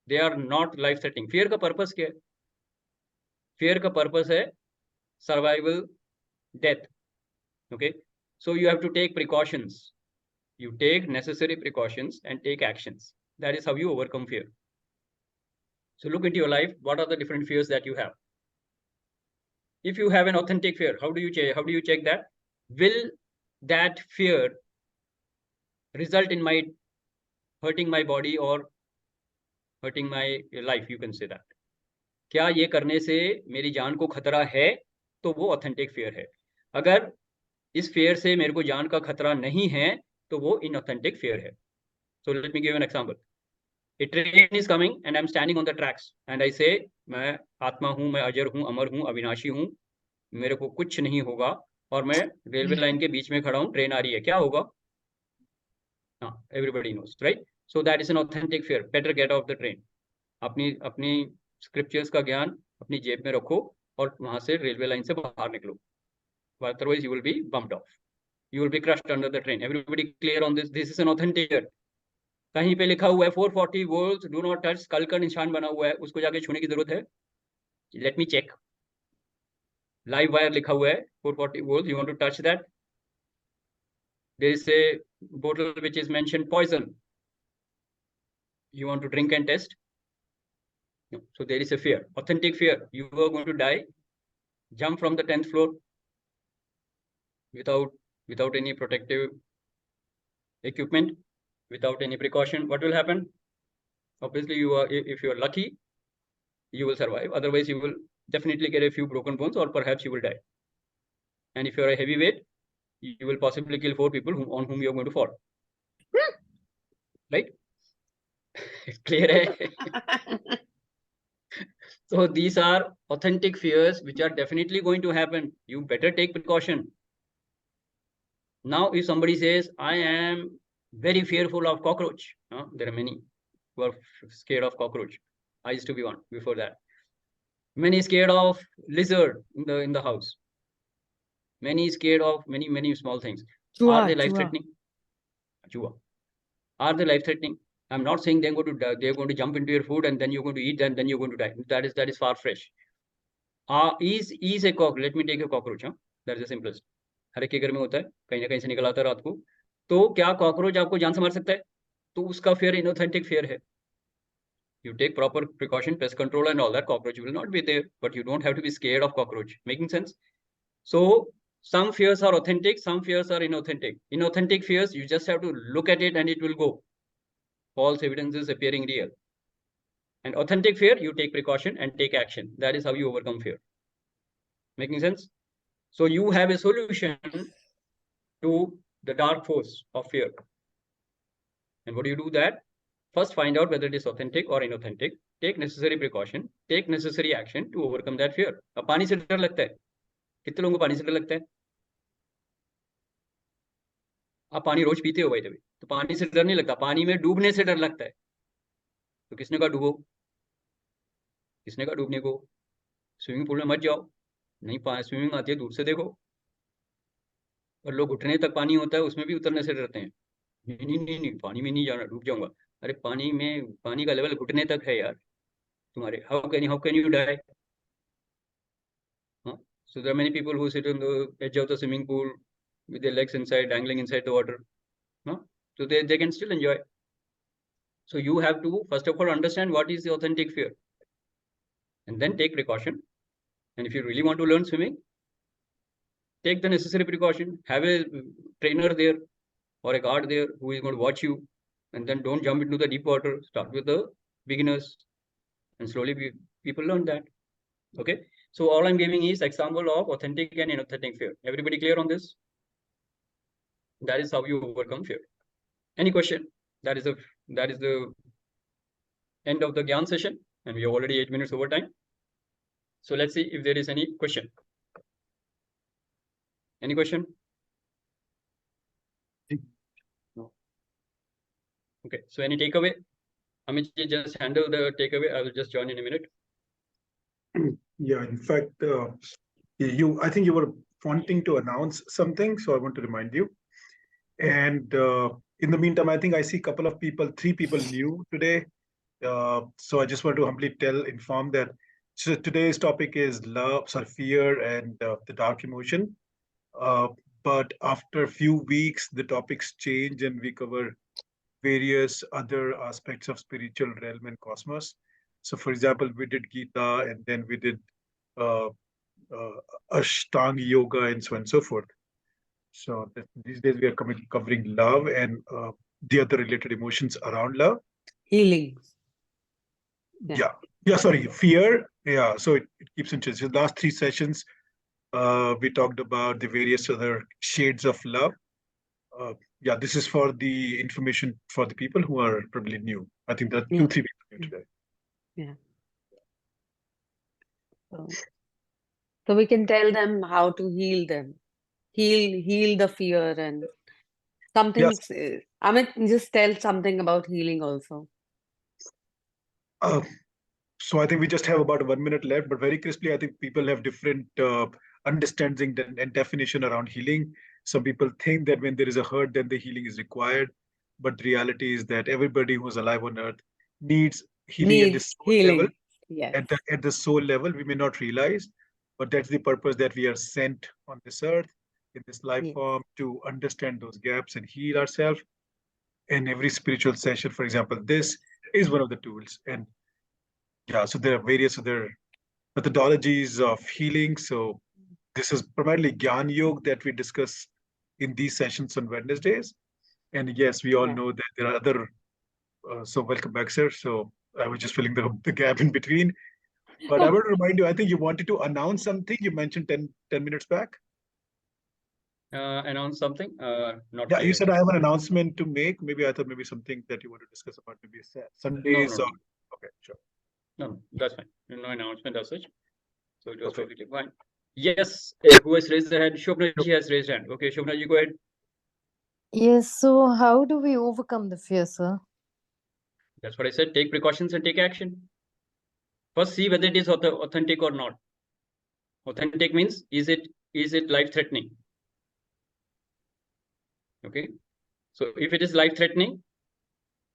[SPEAKER 1] they are not life threatening. Fear का purpose क्या है? Fear का purpose है survival, death. Okay, so you have to take precautions. You take necessary precautions and take actions. That is how you overcome fear. So look into your life. What are the different fears that you have? If you have an authentic fear, how do you check that? Will that fear result in my hurting my body or hurting my life? You can say that. क्या ये करने से मेरी जान को खतरा है? तो वो ऑथेंटिक फियर है. अगर इस फियर से मेरे को जान का खतरा नहीं है तो वो इनऑथेंटिक फियर है. So let me give an example. A train is coming and I'm standing on the tracks and I say मैं आत्मा हूँ, मैं अजर हूँ, अमर हूँ, अविनाशी हूँ, मेरे को कुछ नहीं होगा और मैं रेलवे लाइन के बीच में खड़ा हूँ, ट्रेन आ रही है, क्या होगा? हाँ, everybody knows, right? So that is an authentic fear. Better get off the train. अपनी स्क्रिप्चर्स का ज्ञान अपनी जेब में रखो और वहां से रेलवे लाइन से बाहर निकलो. Otherwise, you will be bumped off. You will be crushed under the train. Everybody clear on this? This is an authentic fear. कहीं पे लिखा हुआ है 440 volts, do not touch, skull का निशान बना हुआ है, उसको जाके छूने की जरूरत है? Let me check. Live wire लिखा हुआ है 440 volts. You want to touch that? There is a bottle which is mentioned poison. You want to drink and test? No. So there is a fear, authentic fear. You are going to die. Jump from the 10th floor without any protective equipment, without any precaution. What will happen? Obviously, if you are lucky, you will survive. Otherwise, you will definitely get a few broken bones, or perhaps you will die. And if you are a heavyweight, you will possibly kill 4 people on whom you are going to fall. Right? Clear? So these are authentic fears which are definitely going to happen. You better take precaution. Now, if somebody says, I am very fearful of cockroach, there are many who are scared of cockroach. I used to be one before that. Many scared of lizard in the house. Many scared of many small things. Are they life-threatening? Are they life-threatening? I'm not saying they're going to jump into your food and then you're going to eat and then you're going to die. That is far-fetched. Is a cockroach. Let me take a cockroach. That is the simplest. हर एक के घर में होता है, कहीं ना कहीं से निकल आता है रात को. तो क्या कॉकरोच आपको जान से मार सकता है? तो उसका fear inauthentic fear है. You take proper precaution, pest control and all that, cockroach will not be there, but you don't have to be scared of cockroach. Making sense? So some fears are authentic, some fears are inauthentic. Inauthentic fears, you just have to look at it and it will go. False evidences appearing real. And authentic fear, you take precaution and take action. That is how you overcome fear. Making sense? So you have a solution to the dark force of fear. And what do you do that? First, find out whether it is authentic or inauthentic. Take necessary precaution. Take necessary action to overcome that fear. अब पानी से डर लगता है. कितने लोगों को पानी से डर लगता है? आप पानी रोज पीते हो भाई तभी, तो पानी से डर नहीं लगता. पानी में डूबने से डर लगता है. तो किसने कहा डूबो? किसने कहा डूबने को? स्विमिंग पूल में मत जाओ. नहीं, स्विमिंग आती है, दूर से देखो. और लोग घुटने तक पानी होता है, उसमें भी उतरने से डरते हैं. नहीं, पानी में नहीं जाना, डूब जाऊंगा. अरे पानी का लेवल घुटने तक है यार तुम्हारे. How can you die? So there are many people who sit on the edge of the swimming pool with their legs dangling inside the water. So they can still enjoy. So you have to first of all understand what is the authentic fear, and then take precaution. And if you really want to learn swimming, take the necessary precaution. Have a trainer there or a guard there who is going to watch you, and then don't jump into the deep water. Start with the beginners, and slowly people learn that. Okay. So all I'm giving is example of authentic and inauthentic fear. Everybody clear on this? That is how you overcome fear. Any question? That is the end of the Gyan session, and we are already 8 minutes over time. So let's see if there is any question. Any question? No. Okay. So any takeaway? Amit, just handle the takeaway. I will just join in a minute.
[SPEAKER 5] Yeah, in fact, I think you were wanting to announce something, so I want to remind you. And in the meantime, I think I see a couple of people, 3 people new today. So I just want to humbly inform that today's topic is fear and the dark emotion. But after a few weeks, the topics change and we cover various other aspects of spiritual realm and cosmos. So, for example, we did Gita, and then we did Ashtanga yoga, and so on and so forth. So these days we are covering love and the other related emotions around love.
[SPEAKER 3] Healing.
[SPEAKER 5] Sorry, fear. Yeah, so it keeps on changing. The last 3 sessions, we talked about the various other shades of love. This is for the information for the people who are probably new. I think that 2-3 people new today.
[SPEAKER 3] Yeah. So we can tell them how to heal them, heal the fear and something.
[SPEAKER 5] Yes.
[SPEAKER 3] Amit, just tell something about healing also.
[SPEAKER 5] So I think we just have about 1 minute left, but very crisply, I think people have different understanding and definition around healing. Some people think that when there is a hurt, then the healing is required. But the reality is that everybody who's alive on earth needs healing at the
[SPEAKER 3] Needs
[SPEAKER 5] soul level.
[SPEAKER 3] healing. Yes.
[SPEAKER 5] At the soul level, we may not realize, but that's the purpose that we are sent on this earth, in this life
[SPEAKER 3] Yes.
[SPEAKER 5] form, to understand those gaps and heal ourselves. And every spiritual session, for example, this is one of the tools. And yeah, so there are various other methodologies of healing. So this is primarily Gyan Yoga that we discuss in these sessions on Wednesdays. And yes, we all
[SPEAKER 3] Yeah.
[SPEAKER 5] know that there are other. So welcome back, sir. So I was just filling the gap in between. But I want to remind you, I think you wanted to announce something. You mentioned 10 minutes back.
[SPEAKER 1] Announce something? Not
[SPEAKER 5] Yeah,
[SPEAKER 1] clear.
[SPEAKER 5] you said I have an announcement to make. Maybe I thought maybe something that you want to discuss about maybe Sundays
[SPEAKER 1] No.
[SPEAKER 5] or okay, sure.
[SPEAKER 1] No, that's fine. No announcement as such. So it was
[SPEAKER 5] Okay.
[SPEAKER 1] perfectly fine. Yes, who has raised their hand? Shobna ji has raised hand. Okay, Shobna ji, go ahead.
[SPEAKER 4] Yes, so how do we overcome the fear, sir?
[SPEAKER 1] That's what I said. Take precautions and take action. First, see whether it is authentic or not. Authentic means, is it life-threatening? Okay. So if it is life-threatening,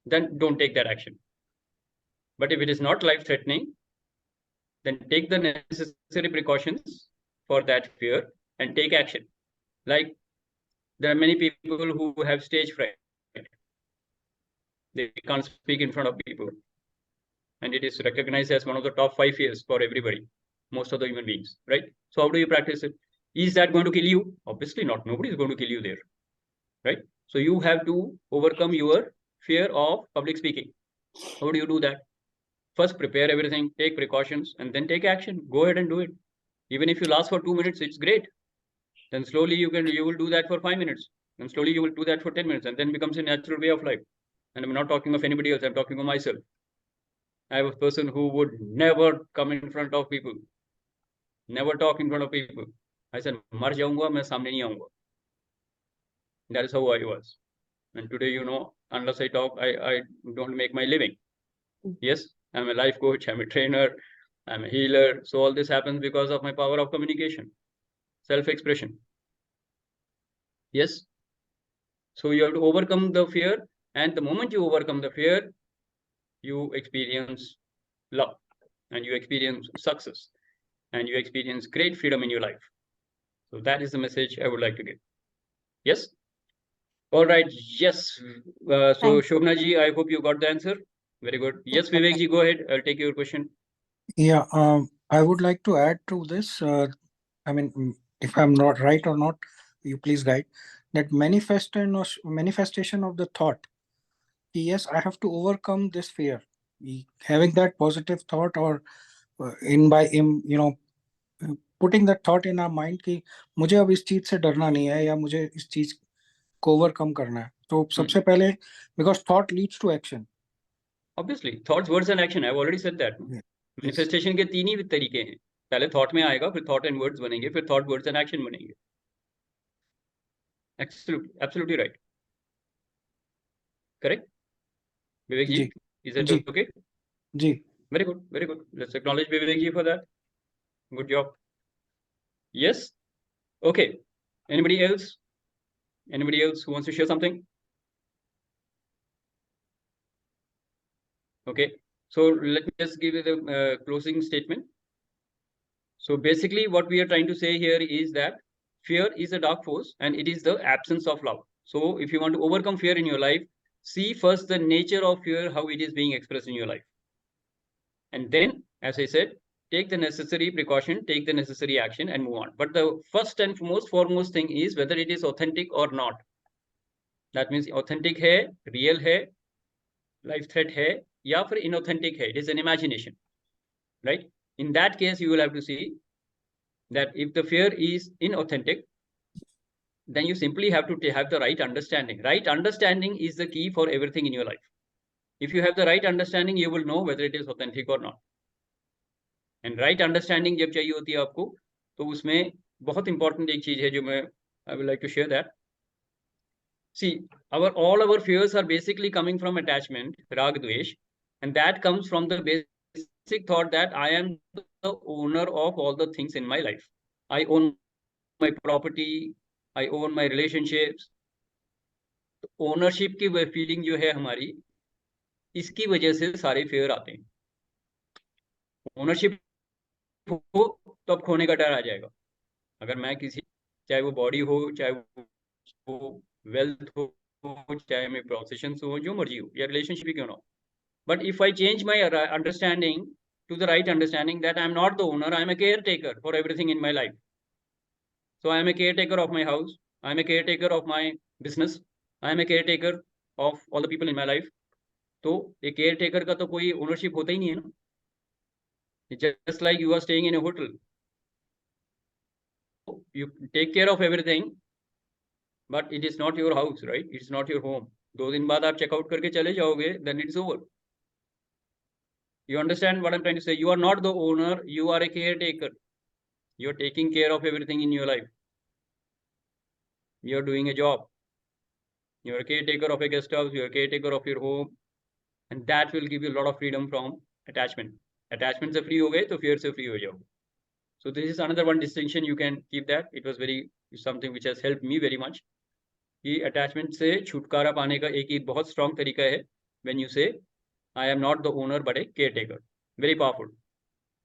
[SPEAKER 1] then don't take that action. But if it is not life-threatening, then take the necessary precautions for that fear and take action. Like, there are many people who have stage fright. They can't speak in front of people. And it is recognized as one of the top 5 fears for everybody, most of the human beings, right? So how do you practice it? Is that going to kill you? Obviously not. Nobody is going to kill you there, right? So you have to overcome your fear of public speaking. How do you do that? First, prepare everything, take precautions, and then take action. Go ahead and do it. Even if you last for 2 minutes, it's great. Then slowly you will do that for 5 minutes. And slowly you will do that for 10 minutes, and then becomes a natural way of life. And I'm not talking of anybody else, I'm talking of myself. I was a person who would never come in front of people. Never talk in front of people. I said, Mar jaunga, main samne nahi aunga. That is how I was. And today, unless I talk, I don't make my living. Yes, I'm a life coach, I'm a trainer, I'm a healer. So all this happens because of my power of communication, self-expression. Yes. So you have to overcome the fear. And the moment you overcome the fear, you experience love and you experience success and you experience great freedom in your life. So that is the message I would like to give. Yes. All right. Yes. So Shobna ji, I hope you got the answer. Very good. Yes, Vivek ji, go ahead. I'll take your question.
[SPEAKER 6] Yeah, I would like to add to this. I mean, if I'm not right or not, you please guide. That manifestation of the thought. Yes, I have to overcome this fear. Having that positive thought, or putting that thought in our mind कि मुझे अब इस चीज से डरना नहीं है या मुझे इस चीज को ओवरकम करना है. तो सबसे पहले, because thought leads to action.
[SPEAKER 1] Obviously, thoughts, words and action. I've already said that. Manifestation के 3 ही तरीके हैं. पहले thought में आएगा, फिर thought and words बनेंगे, फिर thought, words and action बनेंगे. Absolutely right. Correct? Vivek ji, is that okay?
[SPEAKER 6] Ji.
[SPEAKER 1] Very good, very good. Let's acknowledge Vivek ji for that. Good job. Yes. Okay. Anybody else? Anybody else who wants to share something? Okay. So let me just give you the closing statement. So basically what we are trying to say here is that fear is a dark force and it is the absence of love. So if you want to overcome fear in your life, see first the nature of fear, how it is being expressed in your life. And then, as I said, take the necessary precaution, take the necessary action and move on. But the first and foremost thing is whether it is authentic or not. That means authentic hai, real hai, life threat hai, ya fir inauthentic hai. It is an imagination, right? In that case, you will have to see that if the fear is inauthentic, then you simply have to have the right understanding. Right understanding is the key for everything in your life. If you have the right understanding, you will know whether it is authentic or not. And right understanding जब चाहिए होती है आपको, तो उसमें बहुत important एक चीज है जो मैं I would like to share that. See, all our fears are basically coming from attachment, rag dvesh, and that comes from the basic thought that I am the owner of all the things in my life. I own my property, I own my relationships. Ownership की वह feeling जो है हमारी, इसकी वजह से सारे fair आते हैं. ओनरशिप हो तो अब खोने का डर आ जाएगा. अगर मैं किसी, चाहे वो बॉडी हो, चाहे वो वेल्थ हो, चाहे मेरे प्रोफेशन हो, जो मर्जी हो, या रिलेशनशिप ही क्यों ना हो, but if I change my understanding to the right understanding that I am not the owner, I am a caretaker for everything in my life. So I am a caretaker of my house, I am a caretaker of my business, I am a caretaker of all the people in my life. तो एक caretaker का तो कोई ownership होता ही नहीं है ना. It's just like you are staying in a hotel. You take care of everything, but it is not your house, right? It's not your home. 2 दिन बाद आप चेकआउट करके चले जाओगे, then it's over. You understand what I'm trying to say? You are not the owner, you are a caretaker. You're taking care of everything in your life. You're doing a job. You're a caretaker of a guest house, you're a caretaker of your home, and that will give you a lot of freedom from attachment. Attachment से free हो गए तो fear से free हो जाओ. So this is another one distinction, you can keep that. It was something which has helped me very much. कि attachment से छुटकारा पाने का एक बहुत strong तरीका है when you say I am not the owner but a caretaker. Very powerful.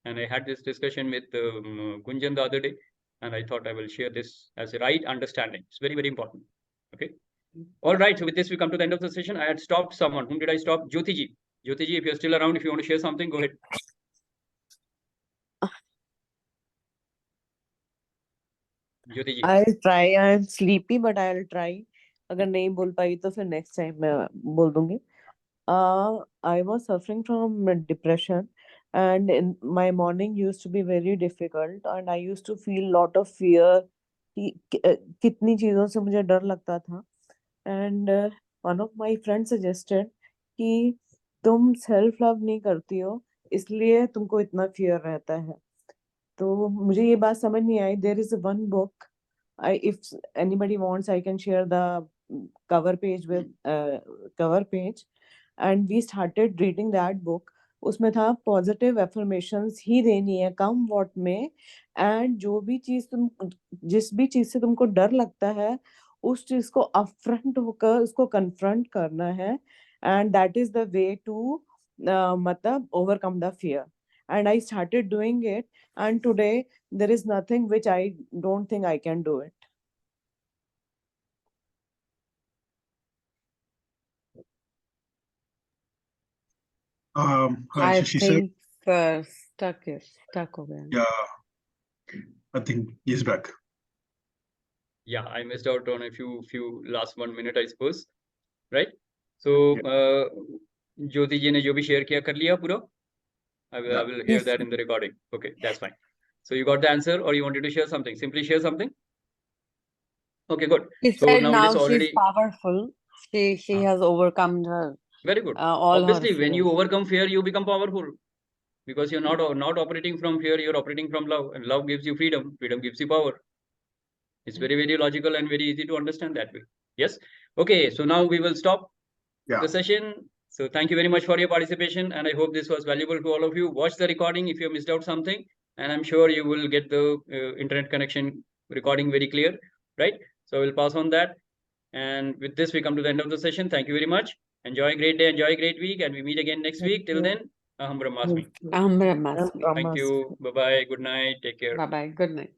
[SPEAKER 1] And I had this discussion with Gunjan the other day, and I thought I will share this as a right understanding. It's very, very important. Okay. All right. So with this, we come to the end of the session. I had stopped someone. Whom did I stop? Jyoti ji. Jyoti ji, if you're still around, if you want to share something, go ahead. Jyoti ji.
[SPEAKER 14] I'll try. I'm sleepy, but I'll try. अगर नहीं बोल पाई तो फिर next time मैं बोल दूंगी. I was suffering from depression, and my morning used to be very difficult, and I used to feel lot of fear. कितनी चीजों से मुझे डर लगता था. And one of my friends suggested कि तुम self love नहीं करती हो, इसलिए तुमको इतना fear रहता है. तो मुझे ये बात समझ नहीं आई. There is one book. If anybody wants, I can share the cover page with cover page. And we started reading that book. उसमें था positive affirmations ही देनी है come what may, and जिस भी चीज से तुमको डर लगता है उस चीज को अपफ्रंट होकर उसको confront करना है, and that is the way to मतलब overcome the fear. And I started doing it, and today there is nothing which I don't think I can do it.
[SPEAKER 5] Hi,
[SPEAKER 3] I
[SPEAKER 5] Shashi sir.
[SPEAKER 3] think stuck हो गया.
[SPEAKER 5] Yeah, I think he's back.
[SPEAKER 1] Yeah, I missed out on a few last 1 minute, I suppose. Right? So, Jyoti ji ने जो भी share किया कर लिया पूरा? I will hear that in the recording. Okay, that's fine. So you got the answer, or you wanted to share something? Simply share something. Okay, good.
[SPEAKER 3] She
[SPEAKER 1] So
[SPEAKER 3] said
[SPEAKER 1] now
[SPEAKER 3] now
[SPEAKER 1] it is already
[SPEAKER 3] she's powerful. She has overcome her
[SPEAKER 1] very good.
[SPEAKER 3] all
[SPEAKER 1] Obviously,
[SPEAKER 3] her
[SPEAKER 1] when you
[SPEAKER 3] fears.
[SPEAKER 1] overcome fear, you become powerful, because you're not operating from fear, you're operating from love, and love gives you freedom. Freedom gives you power. It's very, very logical and very easy to understand that way. Yes. Okay. So now we will stop the session. So thank you very much for your participation, and I hope this was valuable to all of you. Watch the recording if you missed out something, and I'm sure you will get the internet connection recording very clear, right? So we'll pass on that. And with this, we come to the end of the session. Thank you very much. Enjoy a great day, enjoy a great week, and we meet again next week. Till then, Aham Brahmasmi.
[SPEAKER 3] Aham Brahmasmi.
[SPEAKER 1] Thank you. Bye-bye. Good night. Take care.
[SPEAKER 3] Bye-bye. Good night.